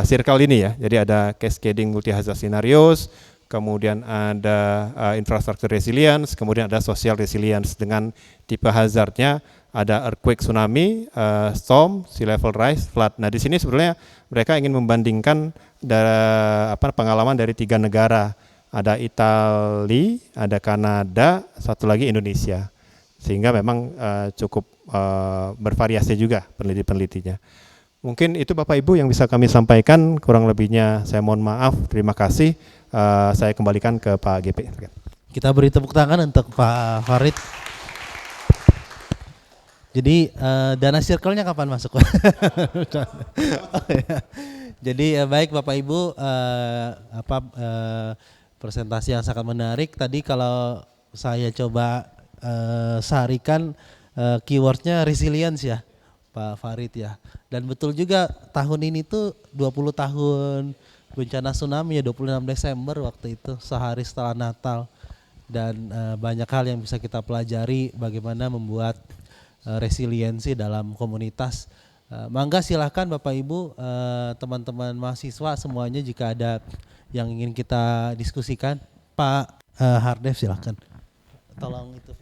circle ini ya. Jadi ada cascading multi hazard scenarios, kemudian ada infrastructure resilience, kemudian ada social resilience dengan tipe hazardnya ada earthquake, tsunami, storm, sea level rise, flood. Nah di sini sebenarnya mereka ingin membandingkan pengalaman dari 3 negara. Ada Italia, ada Kanada, satu lagi Indonesia. Sehingga memang cukup bervariasi juga peneliti-penelitinya. Mungkin itu Bapak Ibu yang bisa kami sampaikan, kurang lebihnya saya mohon maaf, terima kasih. Saya kembalikan ke Pak GP. Kita beri tepuk tangan untuk Pak Farid. Jadi dana circle-nya kapan masuk? Jadi baik Bapak Ibu, presentasi yang sangat menarik. Tadi kalau saya coba sarikan keywordnya resilience ya Pak Farid ya. Dan betul juga tahun ini tuh 20 tahun bencana tsunami ya, 26 Desember waktu itu, sehari setelah Natal. Dan banyak hal yang bisa kita pelajari bagaimana membuat resiliensi dalam komunitas. Mangga silahkan Bapak Ibu, teman-teman mahasiswa semuanya jika ada yang ingin kita diskusikan. Pak Hardev silahkan. Tolong itu.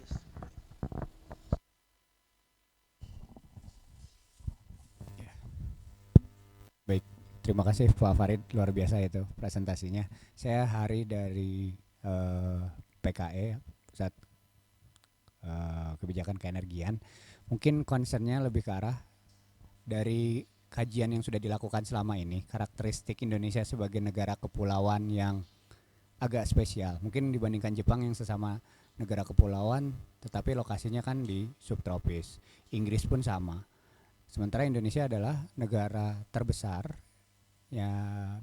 Baik, terima kasih Pak Farid, luar biasa itu presentasinya. Saya Hari dari PKE, Pusat Kebijakan Keenergian. Mungkin concernnya lebih ke arah dari kajian yang sudah dilakukan selama ini, karakteristik Indonesia sebagai negara kepulauan yang agak spesial. Mungkin dibandingkan Jepang yang sesama negara kepulauan, tetapi lokasinya kan di subtropis. Inggris pun sama. Sementara Indonesia adalah negara terbesar ya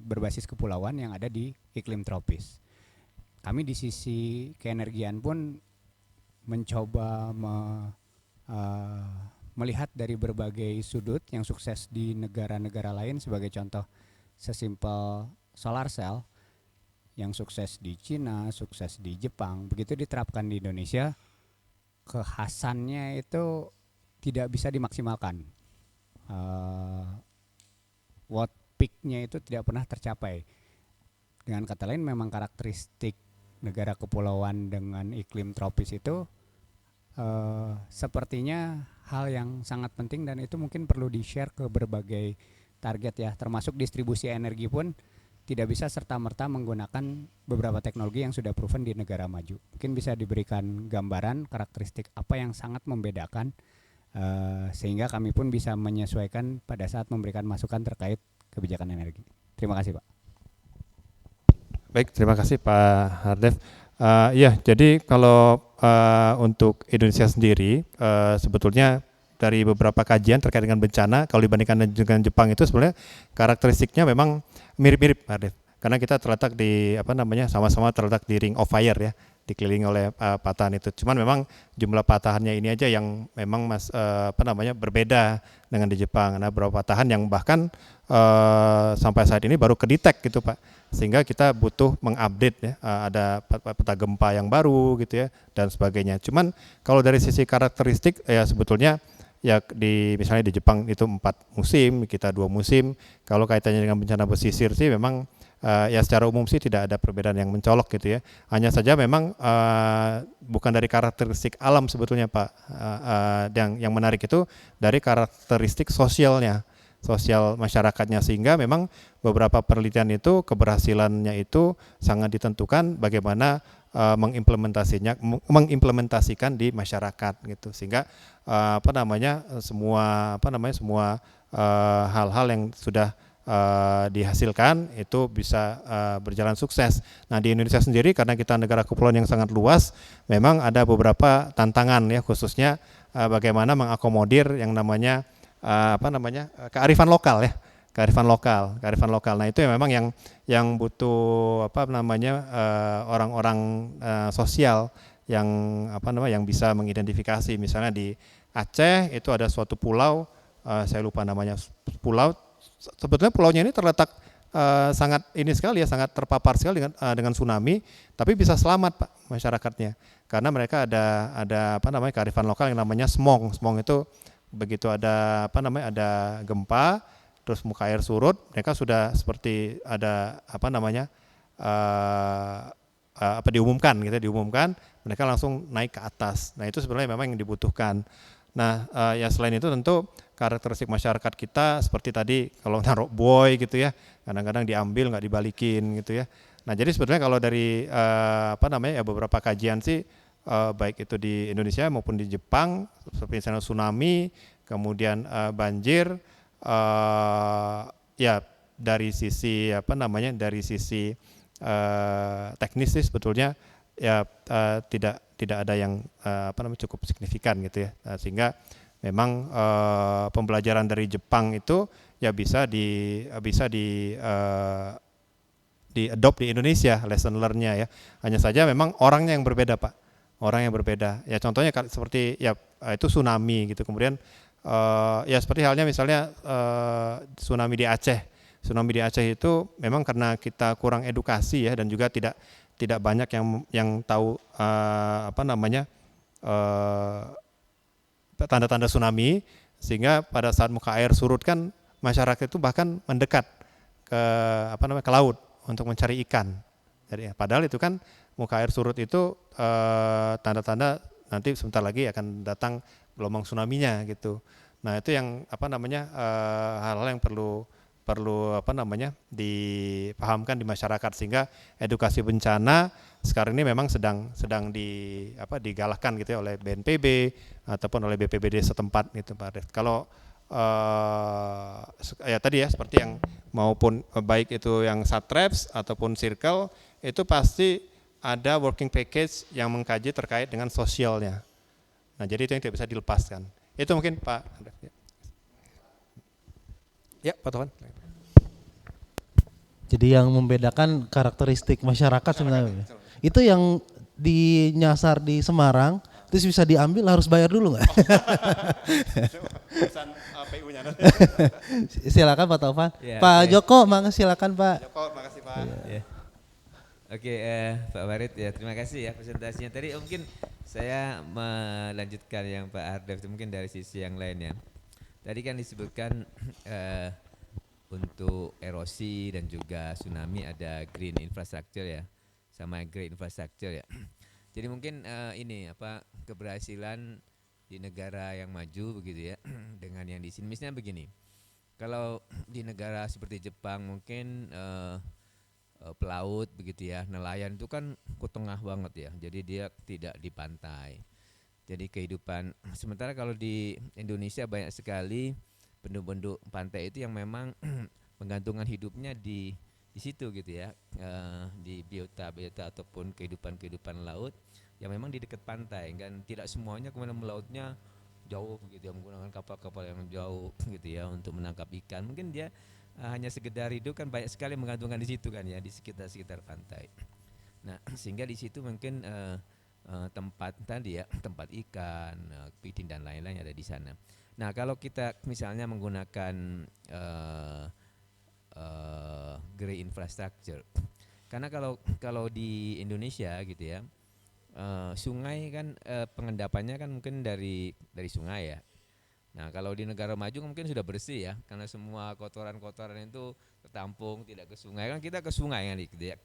berbasis kepulauan yang ada di iklim tropis. Kami di sisi keenergian pun mencoba eh, melihat dari berbagai sudut yang sukses di negara-negara lain. Sebagai contoh, sesimpel solar cell yang sukses di Cina, sukses di Jepang, begitu diterapkan di Indonesia, kekhasannya itu tidak bisa dimaksimalkan. Watt peak-nya itu tidak pernah tercapai. Dengan kata lain, memang karakteristik negara kepulauan dengan iklim tropis itu sepertinya hal yang sangat penting, dan itu mungkin perlu di-share ke berbagai target ya, termasuk distribusi energi pun tidak bisa serta-merta menggunakan beberapa teknologi yang sudah proven di negara maju. Mungkin bisa diberikan gambaran karakteristik apa yang sangat membedakan, sehingga kami pun bisa menyesuaikan pada saat memberikan masukan terkait kebijakan energi. Terima kasih Pak. Baik, terima kasih Pak Hardev. Ya, jadi kalau untuk Indonesia sendiri, sebetulnya dari beberapa kajian terkait dengan bencana, kalau dibandingkan dengan Jepang itu sebenarnya karakteristiknya memang mirip-mirip, Pak Hardev. Karena kita terletak di sama-sama terletak di ring of fire ya, dikelilingi oleh patahan itu. Cuman memang jumlah patahannya ini aja yang memang berbeda dengan di Jepang. Nah, beberapa patahan yang bahkan sampai saat ini baru kedetek gitu Pak, sehingga kita butuh mengupdate ya, ada peta gempa yang baru gitu ya dan sebagainya. Cuman kalau dari sisi karakteristik ya sebetulnya ya misalnya di Jepang itu 4 musim, kita 2 musim. Kalau kaitannya dengan bencana pesisir sih memang ya secara umum sih tidak ada perbedaan yang mencolok gitu ya. Hanya saja memang bukan dari karakteristik alam sebetulnya Pak, yang menarik itu dari karakteristik sosial masyarakatnya, sehingga memang beberapa penelitian itu keberhasilannya itu sangat ditentukan bagaimana mengimplementasikan di masyarakat gitu, sehingga semua hal-hal yang sudah dihasilkan itu bisa berjalan sukses. Nah, di Indonesia sendiri karena kita negara kepulauan yang sangat luas, memang ada beberapa tantangan ya, khususnya bagaimana mengakomodir yang namanya kearifan lokal ya, kearifan lokal. Nah, itu memang yang butuh orang-orang sosial yang yang bisa mengidentifikasi. Misalnya di Aceh itu ada suatu pulau, saya lupa namanya pulau. Sebetulnya pulaunya ini terletak sangat sangat terpapar sekali dengan tsunami, tapi bisa selamat Pak masyarakatnya, karena mereka ada kearifan lokal yang namanya smong. Smong itu begitu ada ada gempa, terus muka air surut, mereka sudah seperti ada diumumkan, mereka langsung naik ke atas. Nah, itu sebenarnya memang yang dibutuhkan. Nah, ya selain itu tentu karakteristik masyarakat kita seperti tadi kalau naruh buoy gitu ya, kadang-kadang diambil nggak dibalikin gitu ya. Nah, jadi sebetulnya kalau dari beberapa kajian sih, baik itu di Indonesia maupun di Jepang, seperti misalnya tsunami, kemudian banjir, ya dari sisi teknis sih sebetulnya ya tidak ada yang cukup signifikan gitu ya. Sehingga memang pembelajaran dari Jepang itu ya bisa di adopt di Indonesia, lesson learn-nya ya. Hanya saja memang orangnya yang berbeda Pak. Orang yang berbeda. Ya contohnya seperti ya itu tsunami gitu. Kemudian ya seperti halnya misalnya tsunami di Aceh. Tsunami di Aceh itu memang karena kita kurang edukasi ya, dan juga tidak banyak yang tahu tanda-tanda tsunami, sehingga pada saat muka air surut kan masyarakat itu bahkan mendekat ke laut untuk mencari ikan. Jadi padahal itu kan muka air surut itu tanda-tanda nanti sebentar lagi akan datang gelombang tsunami-nya gitu. Nah, itu yang hal-hal yang perlu dipahamkan di masyarakat, sehingga edukasi bencana sekarang ini memang sedang digalakkan gitu ya oleh BNPB ataupun oleh BPBD setempat gitu Pak Arif. Kalau ya tadi ya seperti yang maupun baik itu yang SATREPS ataupun Circle, itu pasti ada working package yang mengkaji terkait dengan sosialnya. Nah, jadi itu yang tidak bisa dilepaskan. Itu mungkin Pak. Ya, Pak Tovan. Jadi yang membedakan karakteristik masyarakat sebenarnya. Itu yang dinyasar di Semarang, terus bisa diambil harus bayar dulu nggak? Pesan PU-nya. Silakan Pak Taufan. Ya, Pak oke. Joko, mangga silakan Pak. Makasih Pak. Ya. Oke, Pak Farid ya terima kasih ya presentasinya. Tadi mungkin saya melanjutkan yang Pak Ardef itu mungkin dari sisi yang lainnya. Tadi kan disebutkan untuk erosi dan juga tsunami ada green infrastructure ya, sama green infrastructure ya. Jadi mungkin ini apa keberhasilan di negara yang maju begitu ya dengan yang di sini. Misalnya begini, kalau di negara seperti Jepang mungkin pelaut begitu ya, nelayan itu kan ke tengah banget ya, jadi dia tidak di pantai. Jadi kehidupan, sementara kalau di Indonesia banyak sekali penduduk pantai itu yang memang menggantungkan hidupnya di situ gitu ya, di biota ataupun kehidupan laut yang memang di dekat pantai, kan tidak semuanya kemudian melautnya jauh gitu ya, menggunakan kapal-kapal yang jauh gitu ya untuk menangkap ikan. Mungkin dia hanya sekedar hidup, kan banyak sekali menggantungkan di situ kan ya, di sekitar pantai. Nah sehingga di situ mungkin tempat tadi ya, tempat ikan, kepiting dan lain-lain ada di sana. Nah kalau kita misalnya menggunakan grey infrastructure, karena kalau di Indonesia gitu ya, sungai kan pengendapannya kan mungkin dari sungai ya. Nah kalau di negara maju mungkin sudah bersih ya, karena semua kotoran-kotoran itu tertampung tidak ke sungai, kan kita ke sungai kan gitu ya.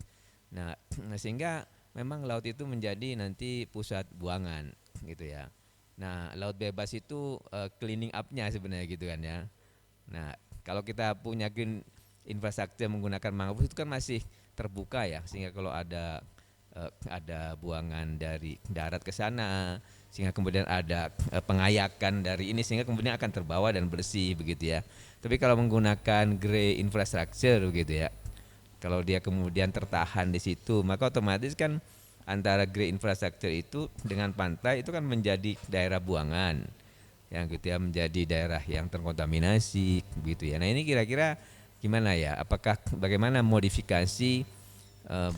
Nah sehingga memang laut itu menjadi nanti pusat buangan gitu ya. Nah laut bebas itu cleaning up-nya sebenarnya gitu kan ya. Nah kalau kita punya green infrastructure menggunakan mangrove itu kan masih terbuka ya, sehingga kalau ada buangan dari darat ke sana, sehingga kemudian ada pengayakan dari ini, sehingga kemudian akan terbawa dan bersih begitu ya. Tapi kalau menggunakan grey infrastructure begitu ya, kalau dia kemudian tertahan di situ, maka otomatis kan antara grey infrastructure itu dengan pantai itu kan menjadi daerah buangan yang gitu ya, menjadi daerah yang terkontaminasi begitu ya. Nah ini kira-kira gimana ya, apakah bagaimana modifikasi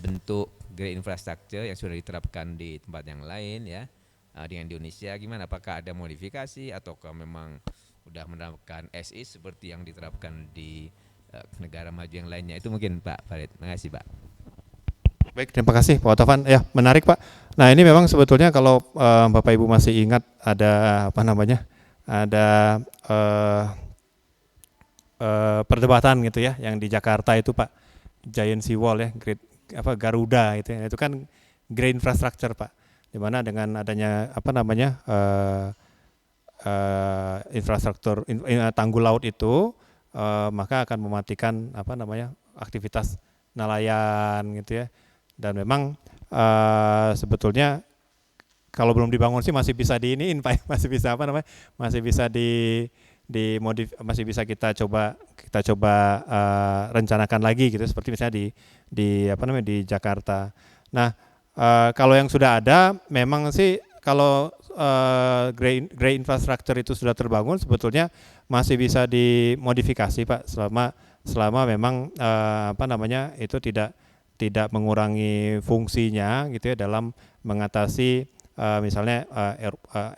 bentuk grey infrastructure yang sudah diterapkan di tempat yang lain ya dengan Indonesia, gimana, apakah ada modifikasi ataukah memang udah menerapkan as is seperti yang diterapkan di negara maju yang lainnya? Itu mungkin Pak Farid. Terima kasih Pak. Baik, terima kasih Pak Taufan. Ya, menarik Pak. Nah ini memang sebetulnya kalau Bapak Ibu masih ingat ada apa namanya, ada perdebatan gitu ya, yang di Jakarta itu Pak, Giant Sea Wall ya, Garuda gitu ya, itu kan grey infrastructure Pak, dimana dengan adanya apa namanya infrastruktur tanggul laut itu maka akan mematikan apa namanya aktivitas nelayan gitu ya, dan memang sebetulnya kalau belum dibangun sih masih bisa diiniin Pak, masih bisa apa namanya, masih bisa masih bisa kita coba rencanakan lagi gitu, seperti misalnya di apa namanya di Jakarta. Nah kalau yang sudah ada memang sih kalau grey infrastructure itu sudah terbangun sebetulnya masih bisa dimodifikasi Pak, selama memang apa namanya itu tidak mengurangi fungsinya gitu ya dalam mengatasi misalnya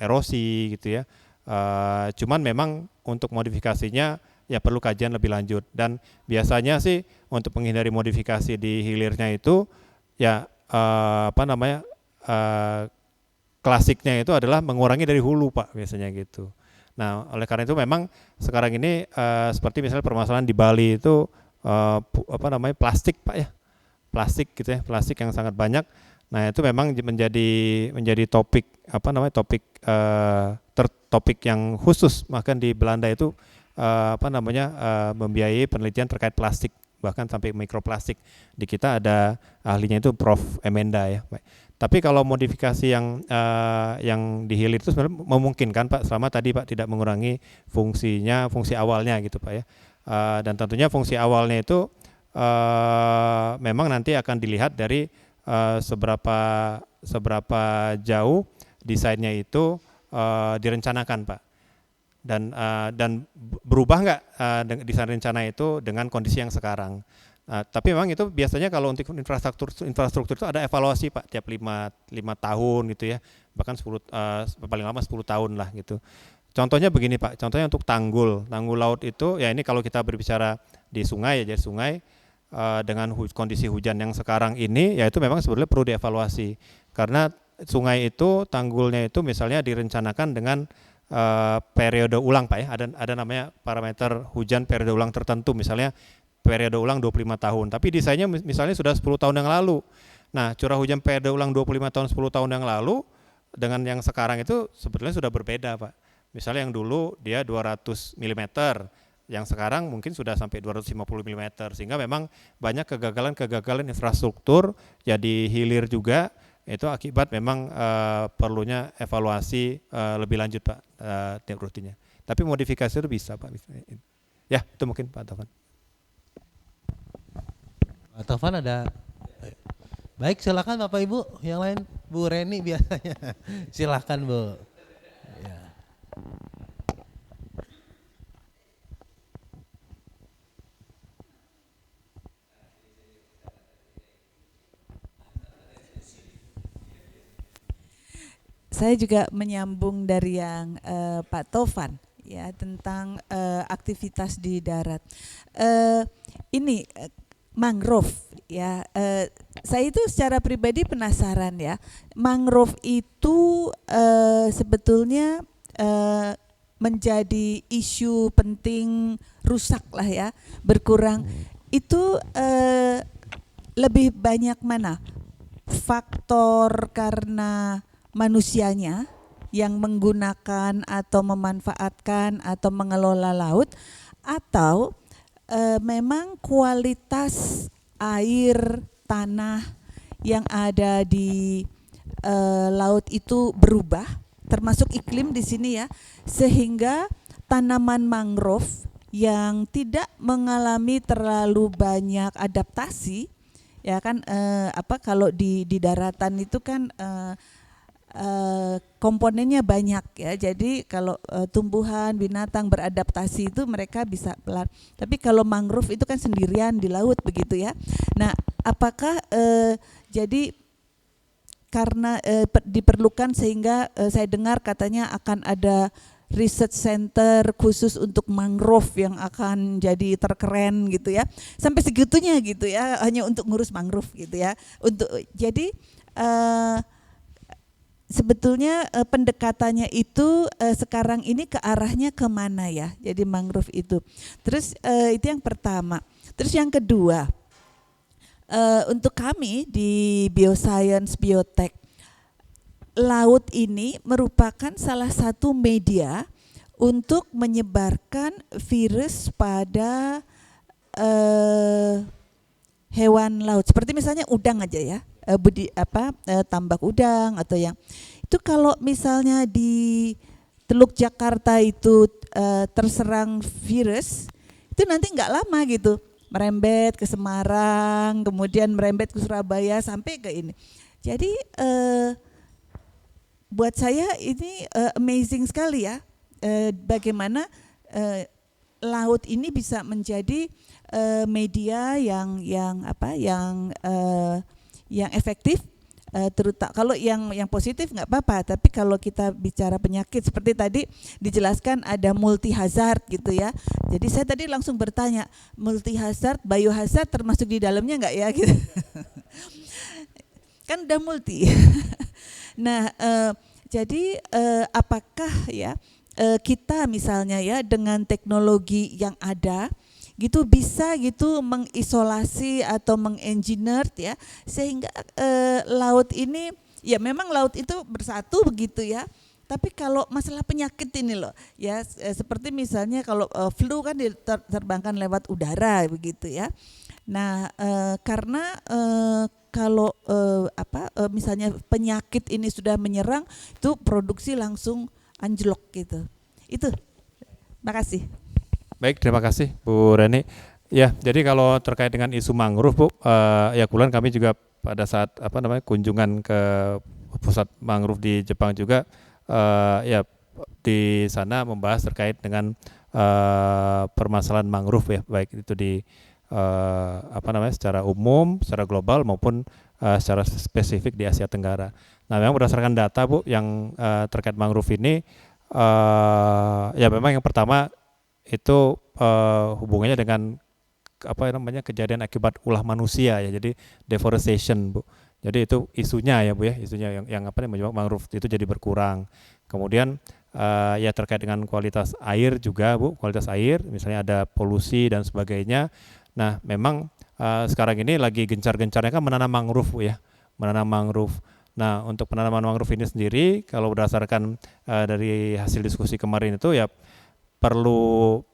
erosi gitu ya. Cuman memang untuk modifikasinya ya perlu kajian lebih lanjut, dan biasanya sih untuk menghindari modifikasi di hilirnya itu ya apa namanya klasiknya itu adalah mengurangi dari hulu Pak, biasanya gitu. Nah oleh karena itu memang sekarang ini seperti misalnya permasalahan di Bali itu apa namanya plastik Pak ya, plastik gitu ya, plastik yang sangat banyak. Nah itu memang menjadi topik apa namanya topik yang khusus, bahkan di Belanda itu apa namanya membiayai penelitian terkait plastik, bahkan sampai mikroplastik. Di kita ada ahlinya itu Prof. Emenda ya. Tapi kalau modifikasi yang di hilir itu sebenarnya memungkinkan Pak, selama tadi Pak tidak mengurangi fungsi awalnya gitu Pak ya. Dan tentunya fungsi awalnya itu memang nanti akan dilihat dari seberapa jauh desainnya itu direncanakan Pak. dan berubah nggak desain rencana itu dengan kondisi yang sekarang. Tapi memang itu biasanya kalau untuk infrastruktur itu ada evaluasi Pak tiap 5 tahun gitu ya, bahkan paling lama 10 tahun lah gitu. Contohnya begini Pak, contohnya untuk tanggul laut itu ya, ini kalau kita berbicara di sungai ya, jadi sungai dengan kondisi hujan yang sekarang ini ya itu memang sebetulnya perlu dievaluasi, karena sungai itu tanggulnya itu misalnya direncanakan dengan periode ulang Pak ya, ada namanya parameter hujan periode ulang tertentu, misalnya periode ulang 25 tahun, tapi desainnya misalnya sudah 10 tahun yang lalu. Nah, curah hujan periode ulang 25 tahun 10 tahun yang lalu dengan yang sekarang itu sebetulnya sudah berbeda Pak. Misalnya yang dulu dia 200 mm, yang sekarang mungkin sudah sampai 250 mm, sehingga memang banyak kegagalan infrastruktur jadi hilir juga, itu akibat memang perlunya evaluasi lebih lanjut Pak tiap rutinnya. Tapi modifikasi itu bisa Pak. Ya, itu mungkin Pak Taufan. Pak Taufan ada. Baik, silakan Bapak Ibu yang lain. Bu Reni biasanya. Silakan Bu. Ya. Saya juga menyambung dari yang Pak Taufan ya tentang aktivitas di darat. Ini mangrove ya. Saya itu secara pribadi penasaran ya. Mangrove itu sebetulnya menjadi isu penting, rusak lah ya, berkurang. Itu lebih banyak mana? Faktor karena manusianya yang menggunakan atau memanfaatkan atau mengelola laut, atau memang kualitas air tanah yang ada di laut itu berubah, termasuk iklim di sini ya, sehingga tanaman mangrove yang tidak mengalami terlalu banyak adaptasi ya kan, kalau di daratan itu kan komponennya banyak ya, jadi kalau tumbuhan binatang beradaptasi itu mereka bisa pelan, tapi kalau mangrove itu kan sendirian di laut begitu ya. Nah, apakah jadi karena diperlukan sehingga saya dengar katanya akan ada research center khusus untuk mangrove yang akan jadi terkeren gitu ya, sampai segitunya gitu ya, hanya untuk ngurus mangrove gitu ya. Untuk jadi sebetulnya pendekatannya itu sekarang ini ke arahnya kemana ya, jadi mangrove itu. Terus itu yang pertama. Terus yang kedua, untuk kami di Bioscience Biotech, laut ini merupakan salah satu media untuk menyebarkan virus pada hewan laut. Seperti misalnya udang aja ya, tambak udang atau yang itu, kalau misalnya di Teluk Jakarta itu terserang virus, itu nanti nggak lama gitu merembet ke Semarang, kemudian merembet ke Surabaya sampai ke ini. Jadi buat saya ini amazing sekali ya, bagaimana laut ini bisa menjadi media yang efektif, terutama kalau yang positif nggak apa-apa, tapi kalau kita bicara penyakit seperti tadi dijelaskan ada multi hazard gitu ya. Jadi saya tadi langsung bertanya, multi hazard, biohazard termasuk di dalamnya nggak ya gitu. Kan udah multi. Nah, jadi apakah ya kita misalnya ya dengan teknologi yang ada gitu bisa gitu mengisolasi atau mengengineer ya, sehingga laut ini ya memang laut itu bersatu begitu ya. Tapi kalau masalah penyakit ini loh ya, seperti misalnya kalau flu kan diterbangkan lewat udara begitu ya. Nah, karena kalau misalnya penyakit ini sudah menyerang, itu produksi langsung anjlok gitu. Itu. Makasih. Baik, terima kasih Bu Reni. Ya, jadi kalau terkait dengan isu mangrove Bu, ya kebetulan kami juga pada saat kunjungan ke pusat mangrove di Jepang juga, ya di sana membahas terkait dengan permasalahan mangrove ya, baik itu di secara umum, secara global maupun secara spesifik di Asia Tenggara. Nah, memang berdasarkan data Bu yang terkait mangrove ini, ya memang yang pertama itu hubungannya dengan kejadian akibat ulah manusia ya, jadi deforestation Bu. Jadi itu isunya ya Bu ya, isunya yang mangrove itu jadi berkurang. Kemudian ya terkait dengan kualitas air juga Bu, kualitas air misalnya ada polusi dan sebagainya. Nah memang sekarang ini lagi gencar-gencarnya kan menanam mangrove Bu ya, menanam mangrove. Nah untuk penanaman mangrove ini sendiri kalau berdasarkan dari hasil diskusi kemarin itu ya perlu,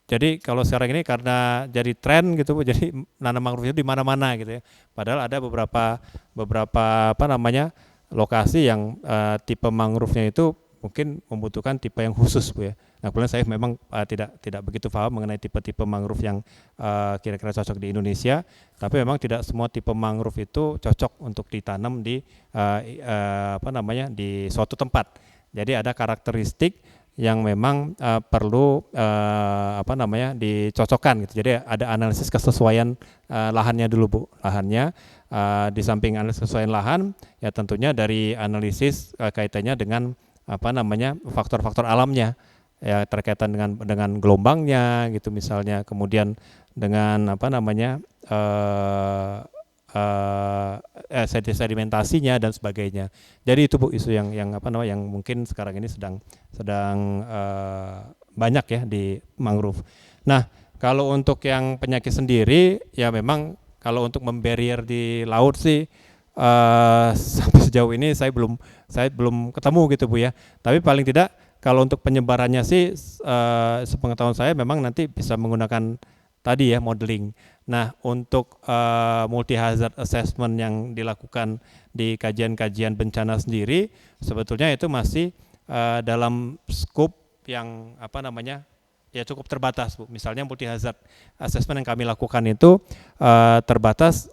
jadi kalau sekarang ini karena jadi tren gitu Bu, jadi nanam mangrove itu di mana-mana gitu ya. Padahal ada beberapa lokasi yang tipe mangrove-nya itu mungkin membutuhkan tipe yang khusus Bu ya. Nah, kemudian saya memang tidak begitu paham mengenai tipe-tipe mangrove yang kira-kira cocok di Indonesia, tapi memang tidak semua tipe mangrove itu cocok untuk ditanam di di suatu tempat. Jadi ada karakteristik yang memang perlu dicocokkan gitu. Jadi ada analisis kesesuaian lahannya dulu Bu. Lahannya di samping analisis kesesuaian lahan ya tentunya dari analisis kaitannya dengan faktor-faktor alamnya ya, terkaitan dengan gelombangnya gitu misalnya, kemudian dengan sedimentasinya dan sebagainya. Jadi itu Bu isu yang mungkin sekarang ini sedang banyak ya di mangrove. Nah, kalau untuk yang penyakit sendiri ya memang kalau untuk membarier di laut sih sampai sejauh ini saya belum ketemu gitu Bu ya. Tapi paling tidak kalau untuk penyebarannya sih sepengetahuan saya memang nanti bisa menggunakan tadi ya modeling. Nah, untuk multi hazard assessment yang dilakukan di kajian-kajian bencana sendiri sebetulnya itu masih dalam skop yang ya cukup terbatas Bu. Misalnya multi hazard assessment yang kami lakukan itu terbatas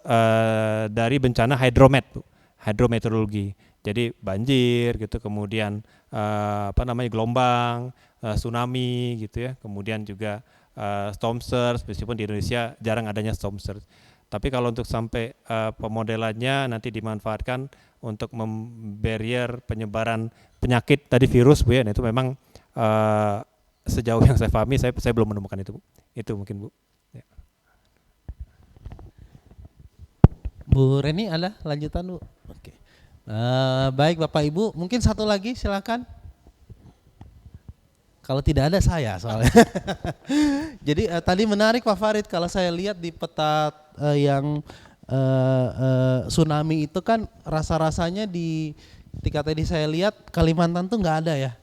dari bencana hidromet Bu, hidrometeorologi. Jadi banjir gitu, kemudian gelombang, tsunami gitu ya, kemudian juga storm surge, meskipun di Indonesia jarang adanya storm surge. Tapi kalau untuk sampai pemodelannya nanti dimanfaatkan untuk membarier penyebaran penyakit tadi virus Bu ya, nah itu memang sejauh yang saya pahami saya belum menemukan itu Bu. Itu mungkin Bu. Ya. Bu Reni ada lanjutan Bu? Oke. Baik Bapak Ibu, mungkin satu lagi silakan. Kalau tidak ada saya soalnya. Jadi tadi menarik Pak Farid, kalau saya lihat di peta yang tsunami itu kan rasa-rasanya ketika tadi saya lihat Kalimantan tuh nggak ada ya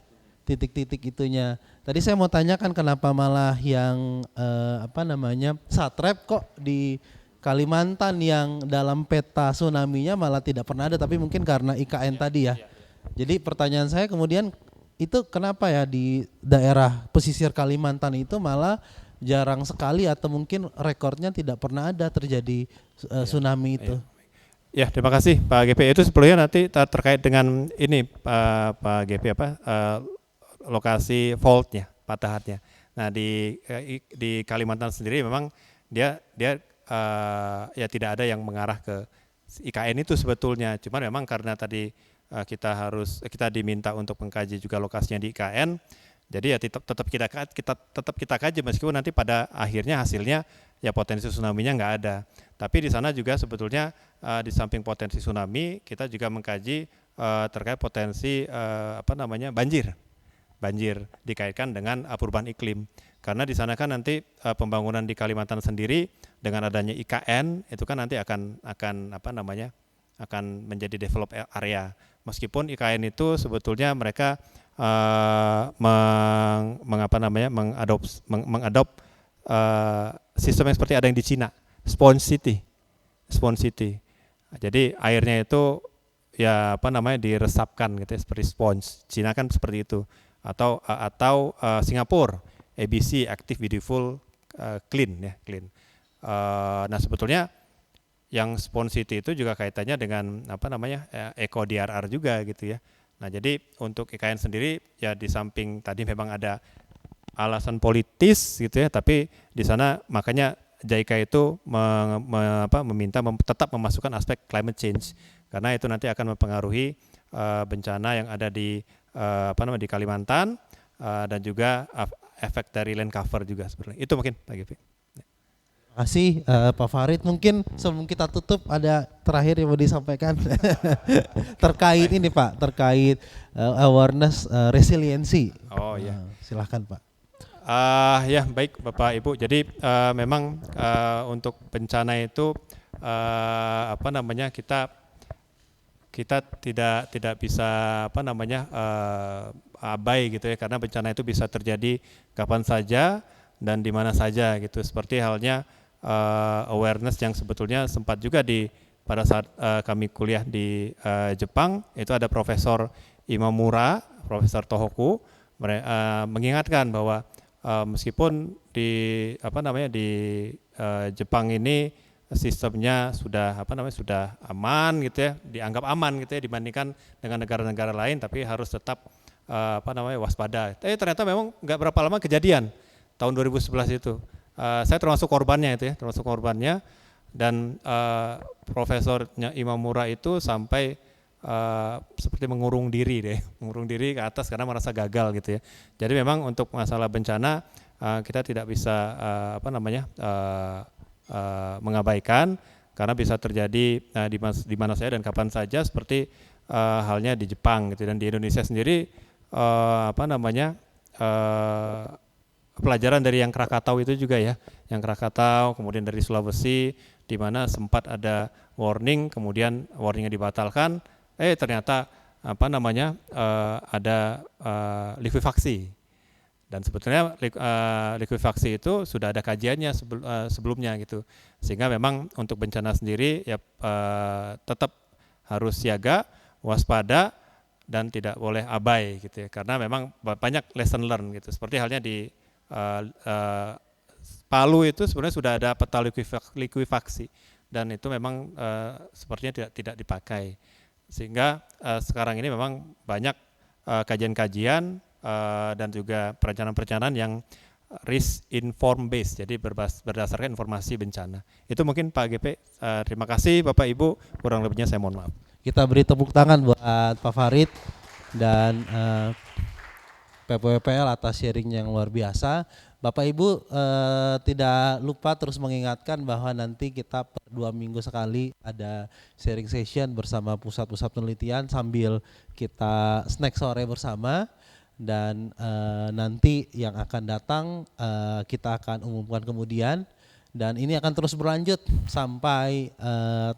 titik-titik itunya. Tadi saya mau tanyakan kenapa malah yang Satrep kok di Kalimantan yang dalam peta tsunami-nya malah tidak pernah ada, tapi mungkin karena IKN tadi ya. Jadi pertanyaan saya kemudian itu kenapa ya di daerah pesisir Kalimantan itu malah jarang sekali atau mungkin rekornya tidak pernah ada terjadi tsunami itu. Ya, terima kasih Pak GP. Itu sebelumnya nanti terkait dengan ini Pak GP lokasi faultnya, patahannya. Nah di Kalimantan sendiri memang dia ya tidak ada yang mengarah ke IKN itu sebetulnya. Cuman memang karena tadi kita diminta untuk mengkaji juga lokasinya di IKN. Jadi ya tetap kita kaji meskipun nanti pada akhirnya hasilnya ya potensi tsunami-nya nggak ada. Tapi di sana juga sebetulnya di samping potensi tsunami kita juga mengkaji terkait potensi banjir dikaitkan dengan perubahan iklim. Karena di sana kan nanti pembangunan di Kalimantan sendiri dengan adanya IKN itu kan nanti akan menjadi develop area. Meskipun IKN itu sebetulnya mereka mengadop sistem yang seperti ada yang di Cina, sponge city. Jadi airnya itu ya diresapkan gitu ya, seperti sponge. Cina kan seperti itu. Atau Singapura, ABC, Active Beautiful Clean ya, clean. Nah sebetulnya yang sponge city itu juga kaitannya dengan eco DRR juga gitu ya. Nah, jadi untuk IKN sendiri ya di samping tadi memang ada alasan politis gitu ya, tapi di sana makanya JICA itu tetap memasukkan aspek climate change karena itu nanti akan mempengaruhi bencana yang ada di di Kalimantan dan juga efek dari land cover juga sebenarnya. Itu mungkin Pak Givi. Terima kasih Pak Farid. Mungkin sebelum kita tutup ada terakhir yang mau disampaikan terkait ini Pak, terkait awareness resiliensi. Oh iya. Silahkan Pak. Ya baik Bapak Ibu. Jadi memang untuk bencana itu kita tidak bisa abai gitu ya, karena bencana itu bisa terjadi kapan saja dan di mana saja gitu. Seperti halnya awareness yang sebetulnya sempat juga pada saat kami kuliah di Jepang, itu ada Profesor Imamura, Profesor Tohoku mengingatkan bahwa meskipun di Jepang ini sistemnya sudah aman gitu ya, dianggap aman gitu ya dibandingkan dengan negara-negara lain, tapi harus tetap waspada. Tapi ternyata memang nggak berapa lama kejadian tahun 2011 itu. Saya termasuk korbannya itu ya, dan Profesornya Imamura itu sampai seperti mengurung diri ke atas karena merasa gagal gitu ya. Jadi memang untuk masalah bencana kita tidak bisa mengabaikan karena bisa terjadi di mana saja dan kapan saja, seperti halnya di Jepang gitu. Dan di Indonesia sendiri pelajaran dari yang Krakatau itu juga ya, yang Krakatau, kemudian dari Sulawesi, di mana sempat ada warning, kemudian warningnya dibatalkan, ternyata ada likuifaksi. Dan sebetulnya likuifaksi itu sudah ada kajiannya sebelumnya gitu, sehingga memang untuk bencana sendiri ya tetap harus siaga, waspada, dan tidak boleh abai gitu ya, karena memang banyak lesson learn gitu. Seperti halnya di Palu itu sebenarnya sudah ada peta likuifaksi dan itu memang sepertinya tidak dipakai, sehingga sekarang ini memang banyak kajian-kajian dan juga perencanaan-perencanaan yang risk informed based, jadi berdasarkan informasi bencana. Itu mungkin Pak GP. Terima kasih Bapak Ibu, kurang lebihnya saya mohon maaf. Kita beri tepuk tangan buat Pak Farid dan PPWPL atas sharing yang luar biasa. Bapak Ibu tidak lupa terus mengingatkan bahwa nanti kita per 2 minggu sekali ada sharing session bersama pusat-pusat penelitian sambil kita snack sore bersama. Dan nanti yang akan datang kita akan umumkan kemudian, dan ini akan terus berlanjut sampai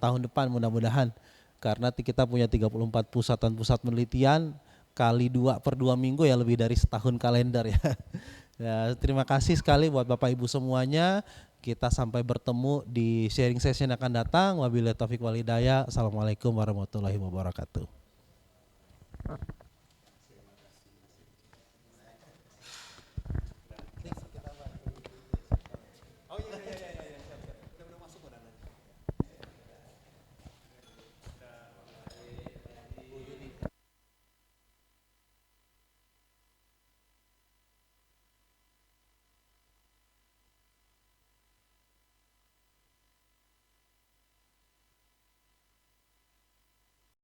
tahun depan mudah-mudahan, karena kita punya 34 pusat penelitian kali 2 per 2 minggu ya, lebih dari setahun kalender ya. Ya, terima kasih sekali buat Bapak Ibu semuanya. Kita sampai bertemu di sharing session yang akan datang. Wabillahi taufiq wal hidayah. Assalamualaikum warahmatullahi wabarakatuh.